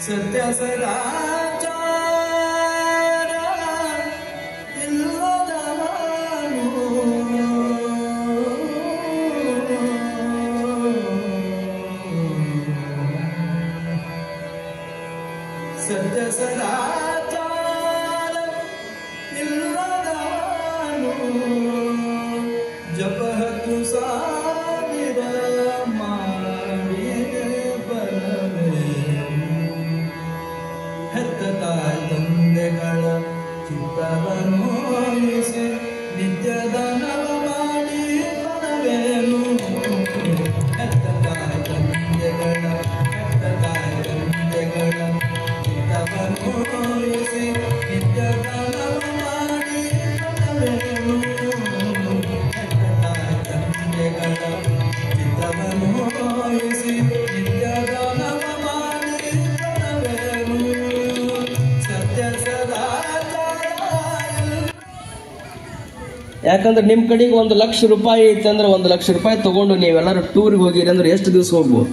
ಸತ್ಯ ಸದಾಚಾರ ಇಲ್ಲದವನು ಸತ್ಯ ಸದಾಚಾರ ಇಲ್ಲದವನು ಜಪಹತ್ತು ಸಾವಿರ ಮಾಡಿ ಬರಲೇ ಹೆತ್ತ ತಾಯಿ ತಂದೆಗಳ ಚಿತ್ತವನ್ನೋಯಿಸಿ ನಿತ್ಯದಾನವ ಮಾಡಿ ಬರವೇನು ಹೆತ್ತ ತಾಯಿ ತಂದೆಗಳ ಚಿತ್ತವನ್ನೋಯಿಸಿ ನಿತ್ಯದಾನವ ಮಾಡಿ ಬರವೇನು ಹೆತ್ತ ತಾಯಿ ತಂದೆಗಳ ಚಿತ್ತವನ್ನೋಯಿಸಿ ನಿತ್ಯದಾನವ ಮಾಡಿ ಬರವೇನು ಯಾಕಂದ್ರೆ ನಿಮ್ಮ ಕಡೆಗೆ 1 ಲಕ್ಷ ರೂಪಾಯಿ ಐತೆ ಅಂದ್ರೆ 1 ಲಕ್ಷ ರೂಪಾಯಿ ತಗೊಂಡು ನೀವೆಲ್ಲರೂ ಟೂರ್ಗೆ ಹೋಗಿರಿ ಅಂದ್ರೆ ಎಷ್ಟು ದಿವಸ ಹೋಗ್ಬೋದು?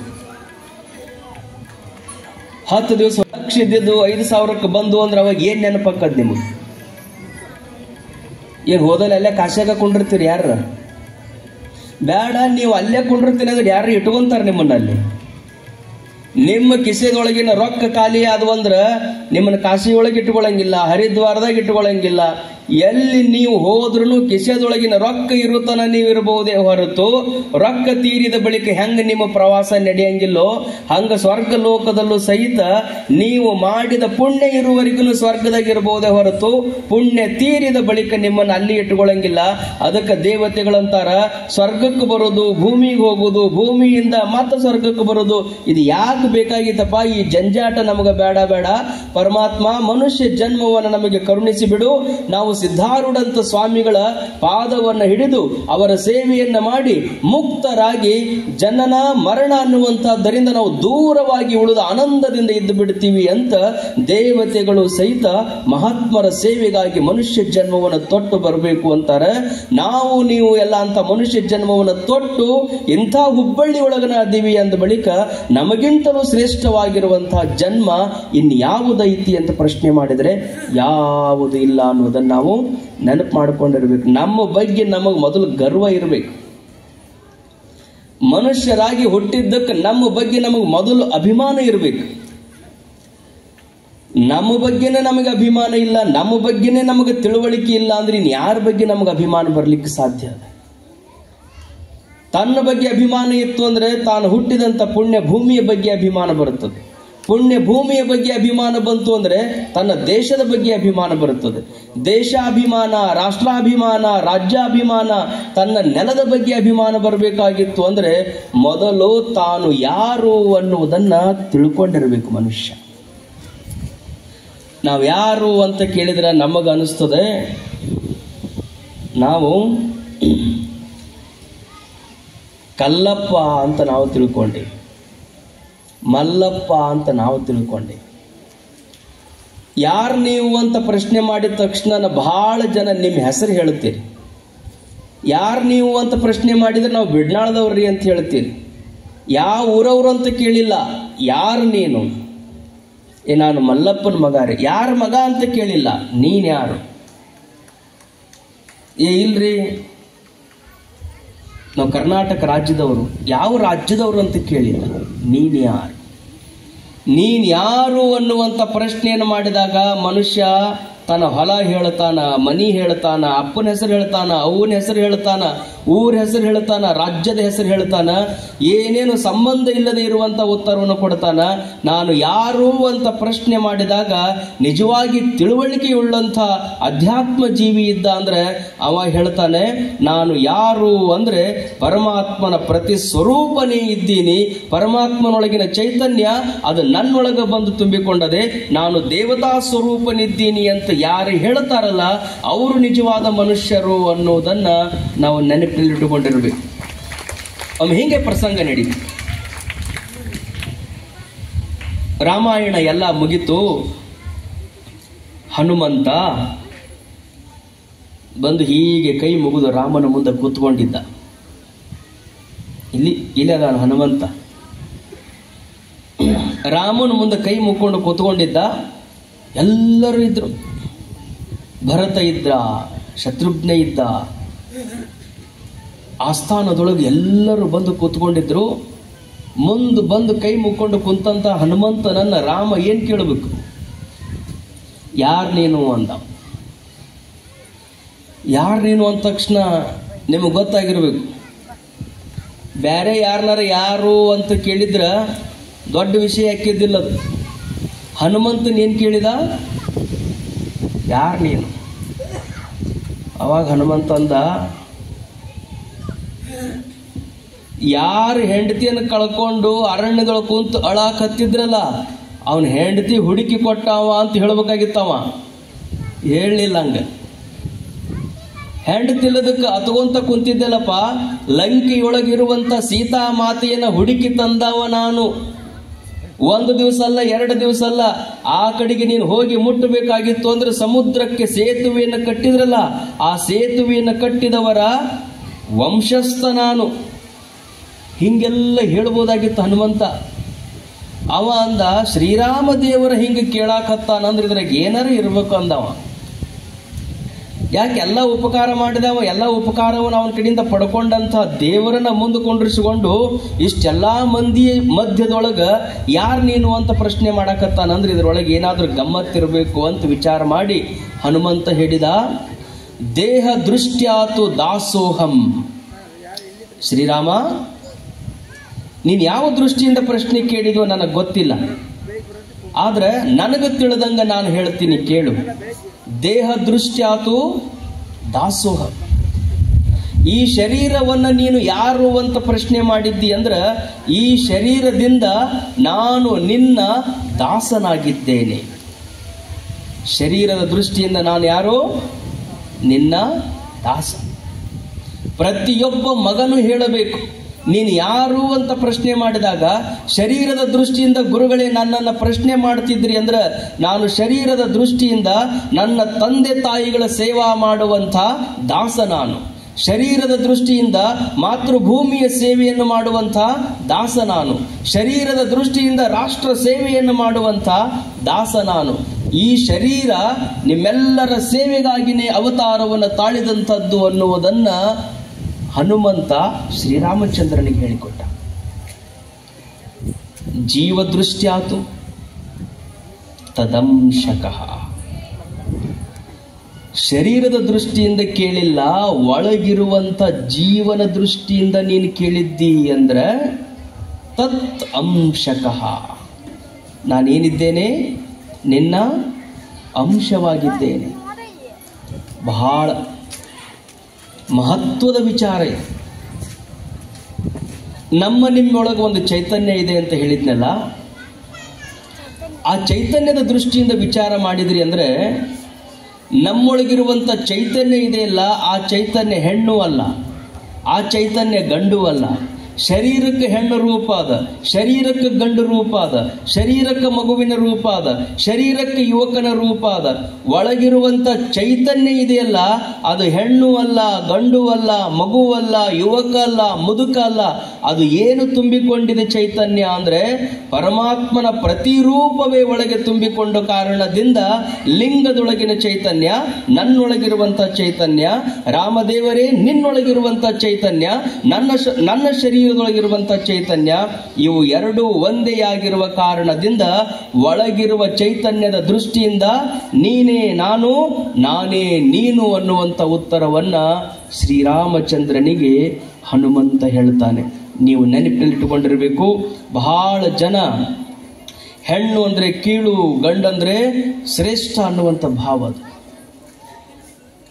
10 ದಿವಸ. ಲಕ್ಷ ಇದ್ದಿದ್ದು 5,000ಕ್ಕೆ ಬಂದು ಅಂದ್ರೆ ಅವಾಗ ಏನ್ ನೆನಪಾಕದ್ ನಿಮಗೆ? ಏನ್ ಹೋದಲ್ಲಿ ಅಲ್ಲೇ ಕಾಶಾಗ ಕೊಂಡಿರ್ತೀರಿ? ಯಾರ ಬೇಡ, ನೀವು ಅಲ್ಲೇ ಕೊಂಡಿರ್ತೀನಿ ಅಂದ್ರೆ ಯಾರು ಇಟ್ಕೊಂತಾರ ನಿಮ್ಮನ್ನ ಅಲ್ಲಿ? ನಿಮ್ಮ ಕಿಸೆದೊಳಗಿನ ರೊಕ್ಕ ಖಾಲಿ ಆದವು ಅಂದ್ರೆ ನಿಮ್ಮನ್ನ ಕಾಶಿಯೊಳಗೆ ಇಟ್ಕೊಳಂಗಿಲ್ಲ, ಹರಿದ್ವಾರದಾಗ ಇಟ್ಕೊಳಂಗಿಲ್ಲ. ಎಲ್ಲಿ ನೀವು ಹೋದ್ರೂ ಕಿಸೆದೊಳಗಿನ ರೊಕ್ಕ ಇರುತ್ತಾನ ನೀವು ಇರಬಹುದೇ ಹೊರತು ರೊಕ್ಕ ತೀರಿದ ಬಳಿಕ ಹೆಂಗ ನಿಮ್ಮ ಪ್ರವಾಸ ನಡೆಯಂಗಿಲ್ಲೋ ಹಂಗ ಸ್ವರ್ಗ ಲೋಕದಲ್ಲೂ ಸಹಿತ ನೀವು ಮಾಡಿದ ಪುಣ್ಯ ಇರುವವರೆಗೂ ಸ್ವರ್ಗದಾಗ ಇರಬಹುದೇ ಹೊರತು ಪುಣ್ಯ ತೀರಿದ ಬಳಿಕ ನಿಮ್ಮನ್ನು ಅಲ್ಲಿ ಇಟ್ಕೊಳಂಗಿಲ್ಲ. ಅದಕ್ಕೆ ದೇವತೆಗಳಂತಾರ ಸ್ವರ್ಗಕ್ಕೆ ಬರೋದು, ಭೂಮಿಗೆ ಹೋಗುದು, ಭೂಮಿಯಿಂದ ಮತ್ತೆ ಸ್ವರ್ಗಕ್ಕೆ ಬರೋದು, ಇದು ಯಾಕೆ ಬೇಕಾಗಿತ್ತಪ್ಪ? ಈ ಜಂಜಾಟ ನಮಗೆ ಬೇಡ ಬೇಡ. ಪರಮಾತ್ಮ ಮನುಷ್ಯ ಜನ್ಮವನ್ನು ನಮಗೆ ಕರುಣಿಸಿ ಬಿಡು. ನಾವು ಸಿದ್ಧಾರೂಢಂತ ಸ್ವಾಮಿಗಳ ಪಾದವನ್ನು ಹಿಡಿದು ಅವರ ಸೇವೆಯನ್ನ ಮಾಡಿ ಮುಕ್ತರಾಗಿ ಜನನ ಮರಣ ಅನ್ನುವಂತಹದ್ದರಿಂದ ನಾವು ದೂರವಾಗಿ ಉಳಿದ ಆನಂದದಿಂದ ಇದ್ದು ಬಿಡ್ತೀವಿ ಅಂತ ದೇವತೆಗಳು ಸಹಿತ ಮಹಾತ್ಮರ ಸೇವೆಗಾಗಿ ಮನುಷ್ಯ ಜನ್ಮವನ್ನು ತೊಟ್ಟು ಬರಬೇಕು ಅಂತಾರೆ. ನಾವು ನೀವು ಎಲ್ಲ ಅಂತ ಮನುಷ್ಯ ಜನ್ಮವನ್ನು ತೊಟ್ಟು ಇಂಥ ಹುಬ್ಬಳ್ಳಿ ಒಳಗನ ಅದೀವಿ ಅಂದ ಬಳಿಕ ನಮಗಿಂತಲೂ ಶ್ರೇಷ್ಠವಾಗಿರುವಂತಹ ಜನ್ಮ ಇನ್ಯಾವುದೈತಿ ಅಂತ ಪ್ರಶ್ನೆ ಮಾಡಿದರೆ ಯಾವುದು ಇಲ್ಲ ಅನ್ನೋದನ್ನು ನಾವು ನೆನಪು ಮಾಡಿಕೊಂಡಿರ್ಬೇಕು. ನಮ್ಮ ಬಗ್ಗೆ ನಮಗೆ ಮೊದಲು ಗರ್ವ ಇರಬೇಕು. ಮನುಷ್ಯರಾಗಿ ಹುಟ್ಟಿದ್ದಕ್ಕೆ ನಮ್ಮ ಬಗ್ಗೆ ನಮಗೆ ಮೊದಲು ಅಭಿಮಾನ ಇರಬೇಕು. ನಮ್ಮ ಬಗ್ಗೆನೇ ನಮಗೆ ಅಭಿಮಾನ ಇಲ್ಲ, ನಮ್ಮ ಬಗ್ಗೆನೇ ನಮಗೆ ತಿಳುವಳಿಕೆ ಇಲ್ಲ ಅಂದ್ರೆ ಇನ್ ಯಾರ ಬಗ್ಗೆ ನಮಗೆ ಅಭಿಮಾನ ಬರಲಿಕ್ಕೆ ಸಾಧ್ಯ? ತನ್ನ ಬಗ್ಗೆ ಅಭಿಮಾನ ಇತ್ತು ಅಂದ್ರೆ ತಾನು ಹುಟ್ಟಿದಂತ ಪುಣ್ಯ ಭೂಮಿಯ ಬಗ್ಗೆ ಅಭಿಮಾನ ಬರುತ್ತದೆ. ಪುಣ್ಯ ಭೂಮಿಯ ಬಗ್ಗೆ ಅಭಿಮಾನ ಬಂತು ಅಂದ್ರೆ ತನ್ನ ದೇಶದ ಬಗ್ಗೆ ಅಭಿಮಾನ ಬರುತ್ತದೆ. ದೇಶಾಭಿಮಾನ, ರಾಷ್ಟ್ರಾಭಿಮಾನ, ರಾಜ್ಯಾಭಿಮಾನ, ತನ್ನ ನೆಲದ ಬಗ್ಗೆ ಅಭಿಮಾನ ಬರಬೇಕಾಗಿತ್ತು ಅಂದ್ರೆ ಮೊದಲು ತಾನು ಯಾರು ಅನ್ನುವುದನ್ನ ತಿಳ್ಕೊಂಡಿರಬೇಕು ಮನುಷ್ಯ. ನಾವು ಯಾರು ಅಂತ ಕೇಳಿದ್ರೆ ನಮಗನಿಸ್ತದೆ ನಾವು ಕಲ್ಲಪ್ಪ ಅಂತ ನಾವು ತಿಳ್ಕೊಂಡೆ, ಮಲ್ಲಪ್ಪ ಅಂತ ನಾವು ತಿಳ್ಕೊಂಡೆ. ಯಾರು ನೀವು ಅಂತ ಪ್ರಶ್ನೆ ಮಾಡಿದ ತಕ್ಷಣ ಬಹಳ ಜನ ನಿಮ್ಮ ಹೆಸರು ಹೇಳ್ತೀರಿ. ಯಾರು ನೀವು ಅಂತ ಪ್ರಶ್ನೆ ಮಾಡಿದ್ರೆ ನಾವು ಬಿಡ್ನಾಳದವ್ರಿ ಅಂತ ಹೇಳ್ತೀರಿ. ಯಾವ ಊರವ್ರು ಅಂತ ಕೇಳಿಲ್ಲ, ಯಾರು ನೀನು? ನಾನು ಮಲ್ಲಪ್ಪನ ಮಗ ರೀ. ಯಾರ ಮಗ ಅಂತ ಕೇಳಿಲ್ಲ, ನೀನ್ ಯಾರು? ಇಲ್ರಿ ನಾವು ಕರ್ನಾಟಕ ರಾಜ್ಯದವರು. ಯಾವ ರಾಜ್ಯದವರು ಅಂತ ಕೇಳಿಲ್ಲ, ನೀನ್ ಯಾರು? ನೀನ್ ಯಾರು ಅನ್ನುವಂಥ ಪ್ರಶ್ನೆಯನ್ನು ಮಾಡಿದಾಗ ಮನುಷ್ಯ ತನ್ನ ಹೊಲ ಹೇಳ್ತಾನ, ಮನಿ ಹೇಳ್ತಾನ, ಅಪ್ಪನ ಹೆಸರು ಹೇಳ್ತಾನ, ಅವ್ವನ ಹೆಸರು ಹೇಳ್ತಾನ, ಊರ ಹೆಸರು ಹೇಳ್ತಾನ, ರಾಜ್ಯದ ಹೆಸರು ಹೇಳ್ತಾನ, ಏನೇನು ಸಂಬಂಧ ಇಲ್ಲದೆ ಇರುವಂತ ಉತ್ತರವನ್ನು ಕೊಡ್ತಾನ. ನಾನು ಯಾರು ಅಂತ ಪ್ರಶ್ನೆ ಮಾಡಿದಾಗ ನಿಜವಾಗಿ ತಿಳುವಳಿಕೆಯುಳ್ಳಂತ ಅಧ್ಯಾತ್ಮ ಜೀವಿ ಇದ್ದ ಅಂದ್ರೆ ಅವ ಹೇಳ್ತಾನೆ, ನಾನು ಯಾರು ಅಂದ್ರೆ ಪರಮಾತ್ಮನ ಪ್ರತಿ ಸ್ವರೂಪನೇ ಇದ್ದೀನಿ, ಪರಮಾತ್ಮನೊಳಗಿನ ಚೈತನ್ಯ ಅದು ನನ್ನೊಳಗೆ ಬಂದು ತುಂಬಿಕೊಂಡದೆ, ನಾನು ದೇವತಾ ಸ್ವರೂಪನಿದ್ದೀನಿ ಅಂತ ಯಾರು ಹೇಳ್ತಾರಲ್ಲ ಅವರು ನಿಜವಾದ ಮನುಷ್ಯರು ಅನ್ನೋದನ್ನ ನಾವು ನೆನಪಿನಲ್ಲಿಟ್ಟುಕೊಂಡಿರ್ಬೇಕು. ಒಮ್ಮೆ ಹಿಂಗೆ ಪ್ರಸಂಗ ನಡೀತು. ರಾಮಾಯಣ ಎಲ್ಲ ಮುಗಿತು. ಹನುಮಂತ ಬಂದು ಹೀಗೆ ಕೈ ಮುಗಿದು ರಾಮನ ಮುಂದೆ ಕೂತ್ಕೊಂಡಿದ್ದ. ಇಲ್ಲಿ ಅದಾನ ಹನುಮಂತ. ರಾಮನ ಮುಂದೆ ಕೈ ಮುಕ್ಕೊಂಡು ಕೂತ್ಕೊಂಡಿದ್ದ. ಎಲ್ಲರೂ ಇದ್ರು. ಭರತ ಇದ್ದ, ಶತ್ರುಘ್ನ ಇದ್ದ. ಆಸ್ಥಾನದೊಳಗೆ ಎಲ್ಲರೂ ಬಂದು ಕೂತ್ಕೊಂಡಿದ್ರು. ಮುಂದೆ ಬಂದು ಕೈ ಮುಕ್ಕೊಂಡು ಕುಂತಂತ ಹನುಮಂತನನ್ನ ರಾಮ ಏನ್ ಕೇಳಬೇಕು? ಯಾರ್ ನೀನು ಅಂದ. ಯಾರ್ ನೀನು ಅಂದ ತಕ್ಷಣ ನಿಮಗೆ ಗೊತ್ತಾಗಿರ್ಬೇಕು. ಬೇರೆ ಯಾರನ್ನಾರ ಯಾರು ಅಂತ ಕೇಳಿದ್ರ ದೊಡ್ಡ ವಿಷಯ ಹಾಕಿದ್ದಿಲ್ಲ ಅದು. ಹನುಮಂತನ್ ಏನ್ ಕೇಳಿದ? ಯಾರ್ ನೀನು? ಅವಾಗ ಹನುಮಂತ ಅಂದ, ಯಾರು ಹೆಂಡತಿಯನ್ನು ಕಳ್ಕೊಂಡು ಅರಣ್ಯದೊಳಗೆ ಕುಂತು ಅಳಾಕತ್ತಿದ್ರಲ್ಲ ಅವನ ಹೆಂಡತಿ ಹುಡುಕಿ ಕೊಟ್ಟವ ಅಂತ ಹೇಳ್ಬೇಕಾಗಿತ್ತವ. ಹೇಳಲಿಲ್ಲ. ಹಂಗ ಹೆಂಡತಿಲ್ಲದಕ್ಕೆ ಅತ್ಕೊಂತ ಕುಂತಿದ್ದಲ್ಲಪ್ಪ, ಲಂಕೆಯೊಳಗಿರುವಂತ ಸೀತಾ ಮಾತೆಯನ್ನ ಹುಡುಕಿ ತಂದವ ನಾನು. ಒಂದು ದಿವಸ ಅಲ್ಲ, 2 ದಿವಸ ಅಲ್ಲ, ಆ ಕಡೆಗೆ ನೀನು ಹೋಗಿ ಮುಟ್ಟಬೇಕಾಗಿತ್ತು ಅಂದ್ರೆ ಸಮುದ್ರಕ್ಕೆ ಸೇತುವೆಯನ್ನು ಕಟ್ಟಿದ್ರಲ್ಲ, ಆ ಸೇತುವೆಯನ್ನು ಕಟ್ಟಿದವರ ವಂಶಸ್ಥ ನಾನು. ಹಿಂಗೆಲ್ಲ ಹೇಳ್ಬೋದಾಗಿತ್ತು ಹನುಮಂತ. ಅವ ಅಂದ, ಶ್ರೀರಾಮ ದೇವರ ಹಿಂಗೆ ಕೇಳಾಕತ್ತಾನಂದ್ರೆ ಇದ್ರಾಗ ಏನಾರ ಇರ್ಬೇಕು ಅಂದವ. ಯಾಕೆ? ಎಲ್ಲ ಉಪಕಾರ ಮಾಡಿದವ, ಎಲ್ಲ ಉಪಕಾರವನ್ನು ಅವನ ಕಡೆಯಿಂದ ಪಡ್ಕೊಂಡಂತ ದೇವರನ್ನ ಮುಂದೆ ಕೊಂಡಿರಿಸಿಕೊಂಡು ಇಷ್ಟೆಲ್ಲಾ ಮಂದಿ ಮಧ್ಯದೊಳಗ ಯಾರು ನೀನು ಅಂತ ಪ್ರಶ್ನೆ ಮಾಡಾಕತ್ತಾನಂದ್ರೆ ಇದ್ರೊಳಗೆ ಏನಾದ್ರೂ ಗಮ್ಮತ್ತಿರಬೇಕು ಅಂತ ವಿಚಾರ ಮಾಡಿ ಹನುಮಂತ ಹೇಳಿದ, ದೇಹ ದೃಷ್ಟ್ಯಾತು ದಾಸೋಹಂ. ಶ್ರೀರಾಮ, ನೀನ್ ಯಾವ ದೃಷ್ಟಿಯಿಂದ ಪ್ರಶ್ನೆ ಕೇಳಿದ್ವೋ ನನಗೆ ಗೊತ್ತಿಲ್ಲ, ಆದ್ರೆ ನನಗೆ ತಿಳಿದಂಗ ನಾನು ಹೇಳ್ತೀನಿ ಕೇಳು. ದೇಹ ದೃಷ್ಟ್ಯಾತು ದಾಸೋಹ. ಈ ಶರೀರವನ್ನ ನೀನು ಯಾರು ಅಂತ ಪ್ರಶ್ನೆ ಮಾಡಿದ್ದಿ ಅಂದ್ರ ಈ ಶರೀರದಿಂದ ನಾನು ನಿನ್ನ ದಾಸನಾಗಿದ್ದೇನೆ. ಶರೀರದ ದೃಷ್ಟಿಯಿಂದ ನಾನು ಯಾರು? ನಿನ್ನ ದಾಸ. ಪ್ರತಿಯೊಬ್ಬ ಮಗನು ಹೇಳಬೇಕು, ನೀನು ಯಾರು ಅಂತ ಪ್ರಶ್ನೆ ಮಾಡಿದಾಗ ಶರೀರದ ದೃಷ್ಟಿಯಿಂದ ಗುರುಗಳೇ ನನ್ನನ್ನು ಪ್ರಶ್ನೆ ಮಾಡ್ತಿದ್ರಿ ಅಂದ್ರೆ ನಾನು ಶರೀರದ ದೃಷ್ಟಿಯಿಂದ ನನ್ನ ತಂದೆ ತಾಯಿಗಳ ಸೇವಾ ಮಾಡುವಂಥ ದಾಸ ನಾನು. ಶರೀರದ ದೃಷ್ಟಿಯಿಂದ ಮಾತೃಭೂಮಿಯ ಸೇವೆಯನ್ನು ಮಾಡುವಂಥ ದಾಸ ನಾನು. ಶರೀರದ ದೃಷ್ಟಿಯಿಂದ ರಾಷ್ಟ್ರ ಸೇವೆಯನ್ನು ಮಾಡುವಂಥ ದಾಸ ನಾನು. ಈ ಶರೀರ ನಿಮ್ಮೆಲ್ಲರ ಸೇವೆಗಾಗಿನೇ ಅವತಾರವನ್ನು ತಾಳಿದಂಥದ್ದು ಅನ್ನುವುದನ್ನ ಹನುಮಂತ ಶ್ರೀರಾಮಚಂದ್ರನಿಗೆ ಹೇಳಿಕೊಟ್ಟ. ಜೀವದೃಷ್ಟ್ಯಾತು ತದಂಶಕಃ. ಶರೀರದ ದೃಷ್ಟಿಯಿಂದ ಕೇಳಿಲ್ಲ, ಒಳಗಿರುವಂತ ಜೀವನ ದೃಷ್ಟಿಯಿಂದ ನೀನು ಕೇಳಿದ್ದಿ ಅಂದ್ರೆ ತತ್ ಅಂಶಕಃ. ನಾನೇನಿದ್ದೇನೆ? ನಿನ್ನ ಅಂಶವಾಗಿದ್ದೇನೆ. ಬಹಳ ಮಹತ್ವದ ವಿಚಾರ ಇದು. ನಮ್ಮ ನಿಮ್ಮೊಳಗೆ ಒಂದು ಚೈತನ್ಯ ಇದೆ ಅಂತ ಹೇಳಿದ್ನಲ್ಲ, ಆ ಚೈತನ್ಯದ ದೃಷ್ಟಿಯಿಂದ ವಿಚಾರ ಮಾಡಿದ್ರಿ ಅಂದ್ರೆ ನಮ್ಮೊಳಗಿರುವಂತ ಚೈತನ್ಯ ಇದೆಯಲ್ಲ, ಆ ಚೈತನ್ಯ ಹೆಣ್ಣು ಅಲ್ಲ, ಆ ಚೈತನ್ಯ ಗಂಡು ಅಲ್ಲ. ಶರೀರಕ್ಕೆ ಹೆಣ್ಣು ರೂಪ ಅದ, ಶರೀರಕ್ಕೆ ಗಂಡು ರೂಪ ಅದ, ಶರೀರಕ್ಕೆ ಮಗುವಿನ ರೂಪ ಅದ, ಶರೀರಕ್ಕೆ ಯುವಕನ ರೂಪ ಅದ. ಒಳಗಿರುವಂತ ಚೈತನ್ಯ ಇದೆಯಲ್ಲ ಅದು ಹೆಣ್ಣು ಅಲ್ಲ, ಗಂಡು ಅಲ್ಲ, ಮಗುವಲ್ಲ, ಯುವಕ ಅಲ್ಲ, ಮುದುಕ ಅಲ್ಲ. ಅದು ಏನು ತುಂಬಿಕೊಂಡಿದೆ ಚೈತನ್ಯ ಅಂದ್ರೆ ಪರಮಾತ್ಮನ ಪ್ರತಿರೂಪವೇ ಒಳಗೆ ತುಂಬಿಕೊಂಡ ಕಾರಣದಿಂದ ಲಿಂಗದೊಳಗಿನ ಚೈತನ್ಯ, ನನ್ನೊಳಗಿರುವಂತ ಚೈತನ್ಯ, ರಾಮದೇವರೇ ನಿನ್ನೊಳಗಿರುವಂತ ಚೈತನ್ಯ, ನನ್ನ ಶರೀರ ಶರೀರದೊಳಗಿರುವಂತಹ ಚೈತನ್ಯ ಇವು ಎರಡು ಒಂದೇ ಆಗಿರುವ ಕಾರಣದಿಂದ ಒಳಗಿರುವ ಚೈತನ್ಯದ ದೃಷ್ಟಿಯಿಂದ ನೀನೇ ನಾನು ನಾನೇ ನೀನು ಅನ್ನುವಂಥ ಉತ್ತರವನ್ನ ಶ್ರೀರಾಮಚಂದ್ರನಿಗೆ ಹನುಮಂತ ಹೇಳ್ತಾನೆ. ನೀವು ನೆನಪಿನಲ್ಲಿಟ್ಟುಕೊಂಡಿರಬೇಕು, ಬಹಳ ಜನ ಹೆಣ್ಣು ಅಂದ್ರೆ ಕೀಳು, ಗಂಡಂದ್ರೆ ಶ್ರೇಷ್ಠ ಅನ್ನುವಂಥ ಭಾವ ಅದು.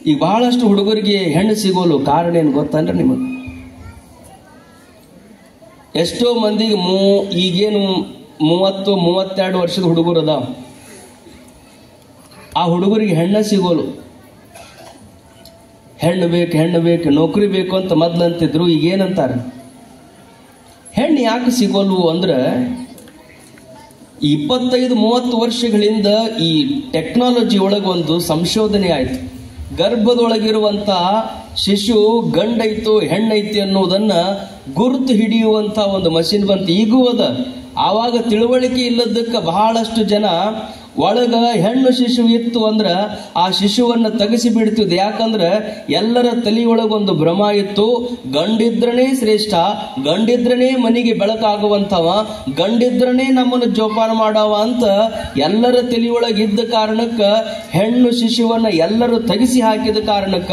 ಈಗ ಬಹಳಷ್ಟು ಹುಡುಗರಿಗೆ ಹೆಣ್ಣು ಸಿಗೋಲು ಕಾರಣ ಏನು ಗೊತ್ತಂದ್ರೆ ನಿಮಗೆ, ಎಷ್ಟೋ ಮಂದಿಗೆ ಈಗೇನು 30-32 ವರ್ಷದ ಹುಡುಗರು ಅದ, ಆ ಹುಡುಗರಿಗೆ ಹೆಣ್ಣ ಸಿಗೋಲು. ಹೆಣ್ಣು ಬೇಕು ನೌಕರಿ ಬೇಕು ಅಂತ ಮೊದ್ಲಂತಿದ್ರು, ಈಗೇನಂತಾರೆ ಹೆಣ್ಣು ಯಾಕೆ ಸಿಗೋಲು ಅಂದ್ರೆ 25-30 ವರ್ಷಗಳಿಂದ ಈ ಟೆಕ್ನಾಲಜಿ ಒಳಗೊಂದು ಸಂಶೋಧನೆ ಆಯ್ತು. ಗರ್ಭದೊಳಗಿರುವಂತ ಶಿಶು ಗಂಡೈತೋ ಹೆಣ್ಣೈತಿ ಅನ್ನೋದನ್ನ ಗುರುತು ಹಿಡಿಯುವಂತ ಒಂದು ಮಷಿನ್ ಬಂತು, ಈಗೂ ಅದ. ಆವಾಗ ತಿಳುವಳಿಕೆ ಇಲ್ಲದಕ್ಕೆ ಬಹಳಷ್ಟು ಜನ ಒಳಗ ಹೆಣ್ಣು ಶಿಶು ಇತ್ತು ಅಂದ್ರ ಆ ಶಿಶುವನ್ನ ತೆಗೆಸಿ ಬಿಡ್ತಿದ್ದೆ. ಯಾಕಂದ್ರ ಎಲ್ಲರ ತಲೆಯೊಳಗೊಂದು ಭ್ರಮ ಇತ್ತು, ಗಂಡಿದ್ರನೇ ಶ್ರೇಷ್ಠ, ಗಂಡಿದ್ರನೇ ಮನೆಗೆ ಬೆಳಕಾಗುವಂತವ, ಗಂಡಿದ್ರನೇ ನಮ್ಮನ್ನು ಜೋಪಾನ ಮಾಡವ ಅಂತ ಎಲ್ಲರ ತಲೆಯೊಳಗೆ ಇದ್ದ ಕಾರಣಕ್ಕ ಹೆಣ್ಣು ಶಿಶುವನ್ನ ಎಲ್ಲರೂ ತೆಗೆಸಿ ಹಾಕಿದ ಕಾರಣಕ್ಕ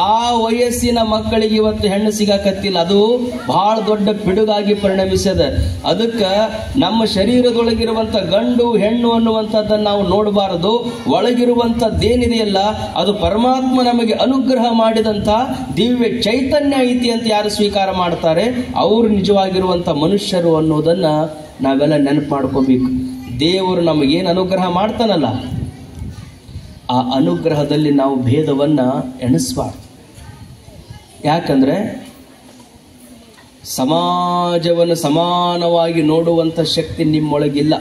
ಆ ವಯಸ್ಸಿನ ಮಕ್ಕಳಿಗೆ ಇವತ್ತು ಹೆಣ್ಣು ಸಿಗಾಕತ್ತಿಲ್ಲ. ಅದು ಬಹಳ ದೊಡ್ಡ ಪಿಡುಗಾಗಿ ಪರಿಣಮಿಸದ. ಅದಕ್ಕ ನಮ್ಮ ಶರೀರದೊಳಗಿರುವಂತ ಗಂಡು ಹೆಣ್ಣು ಅನ್ನುವಂಥದ್ದನ್ನು ನಾವು ನೋಡಬಾರದು. ಒಳಗಿರುವಂತದ್ದೇನಿದೆಯಲ್ಲ ಅದು ಪರಮಾತ್ಮ ನಮಗೆ ಅನುಗ್ರಹ ಮಾಡಿದಂತ ದಿವ್ಯ ಚೈತನ್ಯ ಐತಿ ಅಂತ ಯಾರು ಸ್ವೀಕಾರ ಮಾಡ್ತಾರೆ ಅವರು ನಿಜವಾಗಿರುವಂತ ಮನುಷ್ಯರು ಅನ್ನೋದನ್ನ ನಾವೆಲ್ಲ ನೆನಪು ಮಾಡ್ಕೋಬೇಕು. ದೇವರು ನಮಗೇನು ಅನುಗ್ರಹ ಮಾಡ್ತಾನಲ್ಲ ಆ ಅನುಗ್ರಹದಲ್ಲಿ ನಾವು ಭೇದವನ್ನ ಎಣಿಸಬಾರ್ದು. ಯಾಕಂದ್ರೆ ಸಮಾಜವನ್ನು ಸಮಾನವಾಗಿ ನೋಡುವಂತ ಶಕ್ತಿ ನಿಮ್ಮೊಳಗಿಲ್ಲ.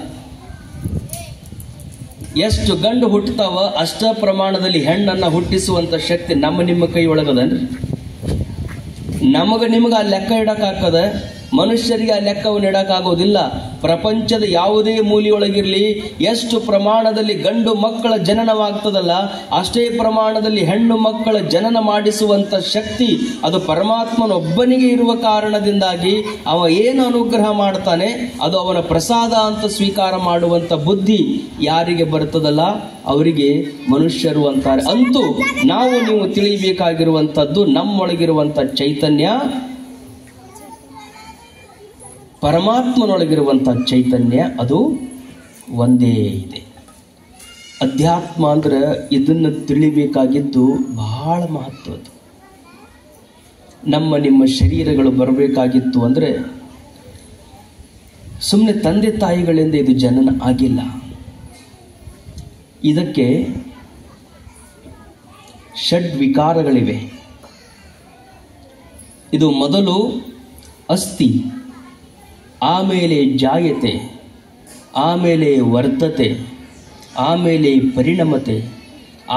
ಎಷ್ಟು ಗಂಡು ಹುಟ್ಟುತ್ತಾವ ಅಷ್ಟ ಪ್ರಮಾಣದಲ್ಲಿ ಹೆಣ್ಣನ್ನ ಹುಟ್ಟಿಸುವಂತ ಶಕ್ತಿ ನಿಮ್ಮ ಕೈ ಒಳಗದನ್ರಿ. ನಿಮಗ ಆ ಲೆಕ್ಕ ಇಡಕ್ಕಾಗದ, ಮನುಷ್ಯರಿಗೆ ಆ ಲೆಕ್ಕವನ್ನು ಇಡಕ್ಕಾಗೋದಿಲ್ಲ. ಪ್ರಪಂಚದ ಯಾವುದೇ ಮೂಲೆಯೊಳಗಿರ್ಲಿ ಎಷ್ಟು ಪ್ರಮಾಣದಲ್ಲಿ ಗಂಡು ಮಕ್ಕಳ ಜನನವಾಗ್ತದಲ್ಲ ಅಷ್ಟೇ ಪ್ರಮಾಣದಲ್ಲಿ ಹೆಣ್ಣು ಮಕ್ಕಳ ಜನನ ಮಾಡಿಸುವಂತ ಶಕ್ತಿ ಅದು ಪರಮಾತ್ಮನೊಬ್ಬನಿಗೆ ಇರುವ ಕಾರಣದಿಂದಾಗಿ ಅವ ಏನು ಅನುಗ್ರಹ ಮಾಡ್ತಾನೆ ಅದು ಅವನ ಪ್ರಸಾದ ಅಂತ ಸ್ವೀಕಾರ ಮಾಡುವಂತ ಬುದ್ಧಿ ಯಾರಿಗೆ ಬರ್ತದಲ್ಲ ಅವರಿಗೆ ಮನುಷ್ಯರು ಅಂತಾರೆ. ಅಂತೂ ನಾವು ನೀವು ತಿಳಿಯಬೇಕಾಗಿರುವಂತದ್ದು ನಮ್ಮೊಳಗಿರುವಂತ ಚೈತನ್ಯ ಪರಮಾತ್ಮನೊಳಗಿರುವಂಥ ಚೈತನ್ಯ ಅದು ಒಂದೇ ಇದೆ. ಅಧ್ಯಾತ್ಮ ಅಂದ್ರೆ ಇದನ್ನು ತಿಳಿಬೇಕಾಗಿದ್ದು ಬಹಳ ಮಹತ್ವದ್ದು. ನಿಮ್ಮ ಶರೀರಗಳು ಬರಬೇಕಾಗಿತ್ತು ಅಂದ್ರೆ ಸುಮ್ಮನೆ ತಂದೆ ತಾಯಿಗಳಿಂದ ಇದು ಜನನ ಆಗಿಲ್ಲ. ಇದಕ್ಕೆ ಷಡ್ ವಿಕಾರಗಳಿವೆ. ಇದು ಮೊದಲು ಅಸ್ಥಿ, ಆಮೇಲೆ ಜಾಯತೆ, ಆಮೇಲೆ ವರ್ಧತೆ, ಆಮೇಲೆ ಪರಿಣಮತೆ,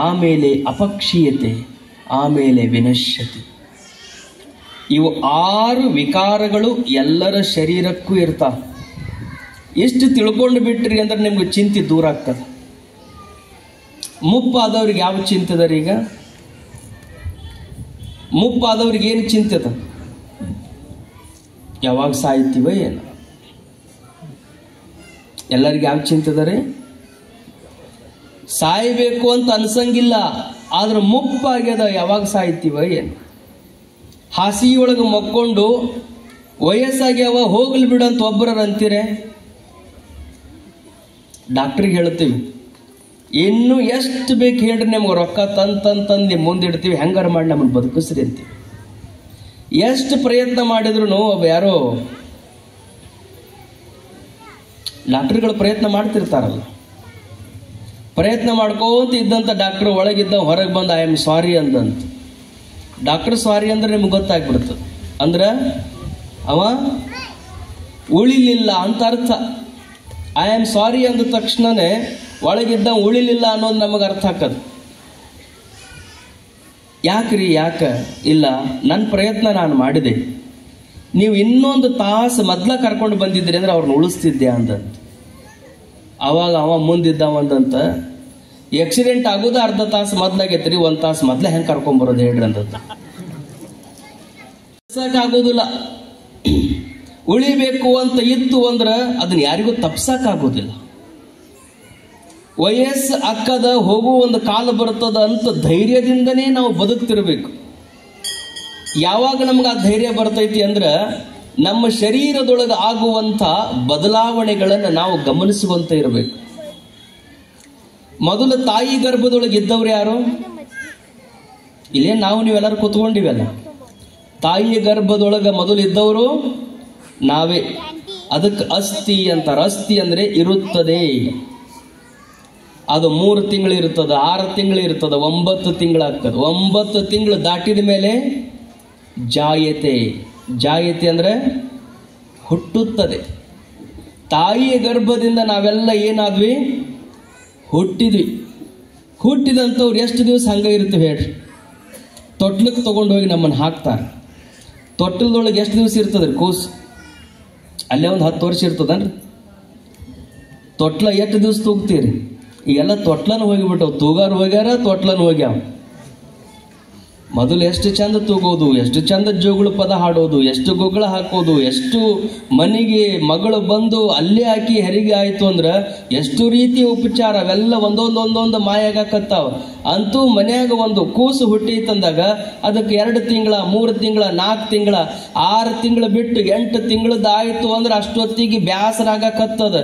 ಆಮೇಲೆ ಅಪಕ್ಷೀಯತೆ, ಆಮೇಲೆ ವಿನಶ್ಯತೆ. ಇವು 6 ವಿಕಾರಗಳು ಎಲ್ಲರ ಶರೀರಕ್ಕೂ ಇರ್ತಾವ. ಎಷ್ಟು ತಿಳ್ಕೊಂಡು ಬಿಟ್ರಿ ಅಂದ್ರೆ ನಿಮ್ಗೆ ಚಿಂತೆ ದೂರ ಆಗ್ತದೆ. ಮುಪ್ಪಾದವ್ರಿಗೆ ಯಾವ ಚಿಂತೆ ಅದ? ಈಗ ಮುಪ್ಪಾದವ್ರಿಗೆ ಏನು ಚಿಂತೆ ಅದ? ಯಾವಾಗ ಸಾಯ್ತೀವ ಏನು? ಎಲ್ಲರಿಗೆ ಯಾವ ಚಿಂತೆ ಅದಾರೆ? ಸಾಯ್ಬೇಕು ಅಂತ ಅನ್ಸಂಗಿಲ್ಲ, ಆದ್ರೆ ಮುಪ್ಪಾಗ್ಯದ ಯಾವಾಗ ಸಾಯ್ತೀವ ಏನು? ಹಾಸಿಗೆಯೊಳಗೆ ಮಕ್ಕೊಂಡು ವಯಸ್ಸಾಗ್ಯಾವ ಹೋಗ್ಲಿ ಬಿಡಂತ ಒಬ್ಬರ ಅಂತೀರೆ. ಡಾಕ್ಟ್ರಿಗೆ ಹೇಳ್ತೀವಿ ಇನ್ನು ಎಷ್ಟು ಬೇಕು ಹೇಳ್ರಿ, ನಮ್ಗೆ ರೊಕ್ಕ ತಂದು ಮುಂದಿಡ್ತೀವಿ, ಹೆಂಗಾರ ಮಾಡಿ ನಮ್ಮನ್ನು ಬದುಕಿಸ್ರಿ ಅಂತೀವಿ. ಎಷ್ಟು ಪ್ರಯತ್ನ ಮಾಡಿದ್ರು ಒಬ್ಬ ಯಾರೋ ಡಾಕ್ಟರ್ಗಳು ಪ್ರಯತ್ನ ಮಾಡ್ತಿರ್ತಾರಲ್ಲ, ಪ್ರಯತ್ನ ಮಾಡ್ಕೋತ ಇದ್ದಂತ ಡಾಕ್ಟರ್ ಒಳಗಿದ್ದ ಹೊರಗೆ ಬಂದು ಐ ಆಮ್ ಸಾರಿ ಅಂದಂತ. ಡಾಕ್ಟರ್ ಸಾರಿ ಅಂದ್ರೆ ನಿಮ್ಗೆ ಗೊತ್ತಾಗ್ಬಿಡ್ತದೆ, ಅಂದ್ರೆ ಅವ ಉಳಿಲಿಲ್ಲ ಅಂತ ಅರ್ಥ. ಐ ಆಮ್ ಸಾರಿ ಅಂದ ತಕ್ಷಣನೇ ಒಳಗಿದ್ದ ಉಳಿಲಿಲ್ಲ ಅನ್ನೋದು ನಮಗೆ ಅರ್ಥ ಆಕದು. ಯಾಕ್ರಿ? ಇಲ್ಲ, ನನ್ನ ಪ್ರಯತ್ನ ನಾನು ಮಾಡಿದೆ, ನೀವು ಇನ್ನೊಂದು ತಾಸು ಮೊದ್ಲ ಕರ್ಕೊಂಡು ಬಂದಿದ್ರಿ ಅಂದ್ರೆ ಅವ್ರನ್ನ ಉಳಿಸ್ತಿದ್ದೆ ಅಂದಂತ. ಅವಾಗ ಅವ ಮುಂದಿದ್ದವ ಅಂದಂತ, ಆಕ್ಸಿಡೆಂಟ್ ಆಗೋದು ಅರ್ಧ ತಾಸು ಮೊದ್ಲಾಗೈತ್ರಿ, 1 ತಾಸು ಮೊದ್ಲ ಹೆಂಗೆ ಕರ್ಕೊಂಬರೋದು ಹೇಳ್ರಿ ಅಂದಂತ. ಆಗೋದಿಲ್ಲ. ಉಳಿಬೇಕು ಅಂತ ಇತ್ತು ಅಂದ್ರೆ ಅದನ್ನ ಯಾರಿಗೂ ತಪ್ಸಕ್ಕಾಗೋದಿಲ್ಲ. ವಯಸ್ಸು ಅಕ್ಕದ ಹೋಗುವ ಒಂದು ಕಾಲ ಬರ್ತದ ಅಂತ ಧೈರ್ಯದಿಂದನೇ ನಾವು ಬದುಕ್ತಿರ್ಬೇಕು. ಯಾವಾಗ ನಮ್ಗೆ ಆ ಧೈರ್ಯ ಬರ್ತೈತಿ ಅಂದ್ರೆ ನಮ್ಮ ಶರೀರದೊಳಗೆ ಆಗುವಂಥ ಬದಲಾವಣೆಗಳನ್ನು ನಾವು ಗಮನಿಸುವಂತ ಇರಬೇಕು. ಮೊದಲು ತಾಯಿ ಗರ್ಭದೊಳಗೆ ಇದ್ದವ್ರು ಯಾರು? ಇಲ್ಲೇ ನಾವು ನೀವೆಲ್ಲರೂ ಕೂತ್ಕೊಂಡಿವಲ್ಲ. ತಾಯಿಯ ಗರ್ಭದೊಳಗೆ ಮೊದಲು ಇದ್ದವರು ನಾವೇ. ಅದಕ್ಕೆ ಅಸ್ಥಿ ಅಂತಾರೆ. ಅಸ್ಥಿ ಅಂದ್ರೆ ಇರುತ್ತದೆ. ಅದು 3 ತಿಂಗಳು ಇರ್ತದೆ, 6 ತಿಂಗಳು ಇರ್ತದೆ, 9 ತಿಂಗಳಾಗ್ತದೆ. 9 ತಿಂಗಳು ದಾಟಿದ ಮೇಲೆ ಜಾಯತೆ. ಜಾಯತೆ ಅಂದ್ರೆ ಹುಟ್ಟುತ್ತದೆ. ತಾಯಿಯ ಗರ್ಭದಿಂದ ನಾವೆಲ್ಲ ಏನಾದ್ವಿ? ಹುಟ್ಟಿದ್ವಿ. ಹುಟ್ಟಿದಂಥವ್ರು ಎಷ್ಟು ದಿವಸ ಹಂಗ ಇರ್ತೀವಿ ಹೇಳ್ರಿ? ತೊಟ್ಲಕ್ಕೆ ತಗೊಂಡೋಗಿ ನಮ್ಮನ್ನು ಹಾಕ್ತಾರೆ. ತೊಟ್ಲದೊಳಗೆ ಎಷ್ಟು ದಿವಸ ಇರ್ತದ್ರಿ ಕೂಸು? ಅಲ್ಲೇ ಒಂದು 10 ವರ್ಷ ಇರ್ತದನ್ರಿ. ತೊಟ್ಲ ಎಷ್ಟು ದಿವಸ ತೂಗ್ತೀರಿ? ಈಗೆಲ್ಲ ತೊಟ್ಲನ ಹೋಗಿಬಿಟ್ಟವು. ತೂಗಾರು ಹೋಗ್ಯಾರ, ತೊಟ್ಲನ ಹೋಗ್ಯಾವ. ಮೊದಲು ಎಷ್ಟು ಚಂದ ತೂಗೋದು, ಎಷ್ಟು ಚಂದ ಜೋಗುಳು ಪದ ಹಾಡೋದು, ಎಷ್ಟು ಗೊಗ್ಗಳ ಹಾಕೋದು, ಎಷ್ಟು ಮನೆಗೆ ಮಗಳು ಬಂದು ಅಲ್ಲೇ ಹಾಕಿ ಹೆರಿಗೆ ಆಯ್ತು ಅಂದ್ರೆ ಎಷ್ಟು ರೀತಿಯ ಉಪಚಾರ ಅವೆಲ್ಲ ಒಂದೊಂದೊಂದೊಂದು ಮಾಯಾಗಕತ್ತಾವ. ಅಂತೂ ಮನ್ಯಾಗ ಒಂದು ಕೂಸು ಹುಟ್ಟೈತಂದಾಗ ಅದಕ್ಕೆ 2 ತಿಂಗಳ, 3 ತಿಂಗಳ, 4 ತಿಂಗಳ, 6 ತಿಂಗಳು ಬಿಟ್ಟು 8 ತಿಂಗಳದ್ದು ಆಯ್ತು ಅಂದ್ರೆ ಅಷ್ಟೊತ್ತಿಗೆ ಬ್ಯಾಸರಾಗಕತ್ತದ.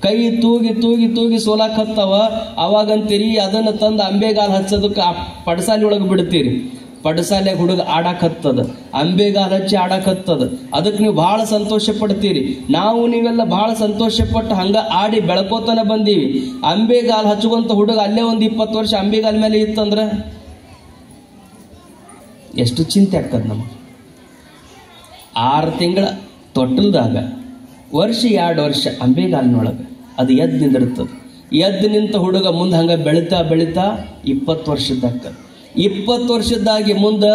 ಕೈ ತೂಗಿ ತೂಗಿ ತೂಗಿ ಸೋಲಾಕತ್ತವ. ಅವಾಗಂತೀರಿ ಅದನ್ನು ತಂದು ಅಂಬೆಗಾಲ್ ಹಚ್ಚೋದಕ್ಕೆ ಪಡಸಾಲಿ ಒಳಗೆ ಬಿಡ್ತೀರಿ. ಪಡಸಾಲೆ ಹುಡುಗ ಆಡಾಕತ್ತದ, ಅಂಬೆಗಾಲ್ ಹಚ್ಚಿ ಆಡಾಕತ್ತದ. ಅದಕ್ಕೆ ನೀವು ಬಹಳ ಸಂತೋಷ ಪಡ್ತೀರಿ. ನಾವು ನೀವೆಲ್ಲ ಬಹಳ ಸಂತೋಷ ಪಟ್ಟು ಹಂಗ ಆಡಿ ಬೆಳ್ಕೋತನ ಬಂದೀವಿ. ಅಂಬೆಗಾಲ್ ಹಚ್ಚುವಂತ ಹುಡುಗ ಅಲ್ಲೇ ಒಂದು 20 ವರ್ಷ ಅಂಬೆಗಾಲ್ ಮೇಲೆ ಇತ್ತಂದ್ರ ಎಷ್ಟು ಚಿಂತೆ ಆಗ್ತದ ನಮಗೆ. 6 ತಿಂಗಳ ತೊಟ್ಟಲ್ದಾಗ, ವರ್ಷ 2 ವರ್ಷ ಅಂಬೆಗಾಲಿನೊಳಗೆ ಅದು ಎದ್ದು ನಿಂದಿರ್ತದೆ. ಎದ್ದು ನಿಂತ ಹುಡುಗ ಮುಂದೆ ಹಂಗ ಬೆಳಿತಾ ಬೆಳಿತಾ 20 ವರ್ಷದ್ದಾಗ್ತದೆ. 20 ವರ್ಷದ್ದಾಗಿ ಮುಂದೆ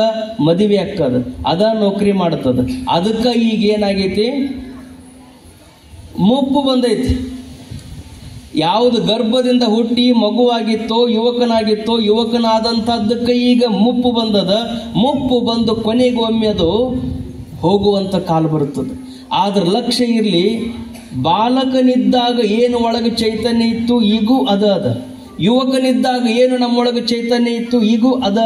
ಮದುವೆ ಆಗ್ತದ, ಅದ ನೌಕರಿ ಮಾಡ್ತದ. ಅದಕ್ಕೆ ಈಗ ಏನಾಗೈತಿ? ಮುಪ್ಪು ಬಂದೈತಿ. ಯಾವುದು ಗರ್ಭದಿಂದ ಹುಟ್ಟಿ ಮಗುವಾಗಿತ್ತೋ, ಯುವಕನಾಗಿತ್ತೋ, ಯುವಕನಾದಂಥದ್ದಕ್ಕೆ ಈಗ ಮುಪ್ಪು ಬಂದದ. ಮುಪ್ಪು ಬಂದು ಕೊನೆಗೊಮ್ಮೆ ಅದು ಹೋಗುವಂತ ಕಾಲ ಬರುತ್ತದೆ. ಆದ್ರ ಲಕ್ಷ್ಯ ಇರಲಿ, ಬಾಲಕನಿದ್ದಾಗ ಏನು ಒಳಗೆ ಚೈತನ್ಯ ಇತ್ತು ಈಗೂ ಅದ. ಯುವಕನಿದ್ದಾಗ ಏನು ನಮ್ಮೊಳಗೆ ಚೈತನ್ಯ ಇತ್ತು ಈಗೂ ಅದ.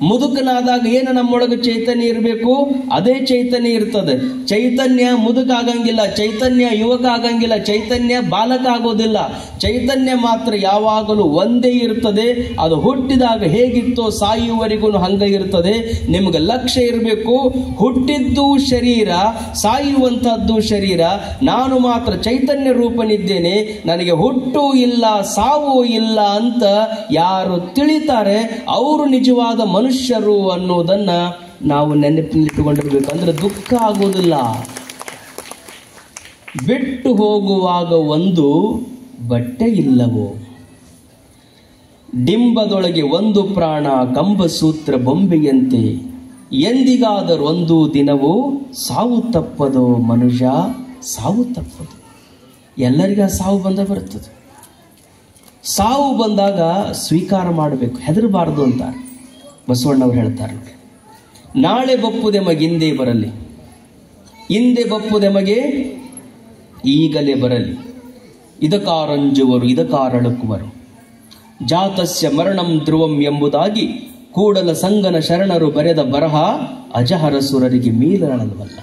ಮುದುಕನಾದಾಗ ಏನು ನಮ್ಮೊಳಗೆ ಚೈತನ್ಯ ಇರಬೇಕು ಅದೇ ಚೈತನ್ಯ ಇರ್ತದೆ. ಚೈತನ್ಯ ಮುದುಕ ಆಗಂಗಿಲ್ಲ, ಚೈತನ್ಯ ಯುವಕ ಆಗಂಗಿಲ್ಲ, ಚೈತನ್ಯ ಬಾಲಕ ಆಗೋದಿಲ್ಲ. ಚೈತನ್ಯ ಮಾತ್ರ ಯಾವಾಗಲೂ ಒಂದೇ ಇರ್ತದೆ. ಅದು ಹುಟ್ಟಿದಾಗ ಹೇಗಿತ್ತೋ ಸಾಯುವವರೆಗೂ ಹಂಗ ಇರ್ತದೆ. ನಿಮ್ಗೆ ಲಕ್ಷ್ಯ ಇರಬೇಕು, ಹುಟ್ಟಿದ್ದು ಶರೀರ, ಸಾಯುವಂತಹದ್ದು ಶರೀರ. ನಾನು ಮಾತ್ರ ಚೈತನ್ಯ ರೂಪನಿದ್ದೇನೆ, ನನಗೆ ಹುಟ್ಟು ಇಲ್ಲ, ಸಾವು ಇಲ್ಲ ಅಂತ ಯಾರು ತಿಳಿತಾರೆ ಅವರು ನಿಜವಾದ ಮನುಷ್ಯರು ಅನ್ನೋದನ್ನ ನಾವು ನೆನಪಿನಲ್ಲಿಟ್ಟುಕೊಂಡಿರ್ಬೇಕು. ಅಂದ್ರೆ ದುಃಖ ಆಗೋದಿಲ್ಲ. ಬಿಟ್ಟು ಹೋಗುವಾಗ ಒಂದು ಬಟ್ಟೆ ಇಲ್ಲವೋ, ಡಿಂಬದೊಳಗೆ ಒಂದು ಪ್ರಾಣ, ಕಂಬಸೂತ್ರ ಬೊಂಬೆಯಂತೆ, ಎಂದಿಗಾದರೂ ಒಂದು ದಿನವೂ ಸಾವು ತಪ್ಪದೋ ಮನುಷ್ಯ, ಸಾವು ತಪ್ಪದು. ಎಲ್ಲರಿಗೂ ಸಾವು ಬಂದ ಬರ್ತದೆ. ಸಾವು ಬಂದಾಗ ಸ್ವೀಕಾರ ಮಾಡಬೇಕು, ಹೆದರಬಾರದು ಅಂತ ಬಸವಣ್ಣವ್ರು ಹೇಳ್ತಾರೆ. ನಾಳೆ ಬಪ್ಪುದೆ ಮಗೆ ಹಿಂದೆ ಬರಲಿ, ಹಿಂದೆ ಬಪ್ಪುದೆ ಮಗೆ ಈಗಲೇ ಬರಲಿ. ಇದಕಾರಂಜುವರು ಇದಕಾರಳುಕುವರು, ಜಾತಸ್ಯ ಮರಣಂ ಧ್ರುವಂ ಎಂಬುದಾಗಿ ಕೂಡಲ ಸಂಗನ ಶರಣರು ಬರೆದ ಬರಹ ಅಜಹರ ಸುರರಿಗೆ ಮೀಲನಲ್ವಲ್ಲ.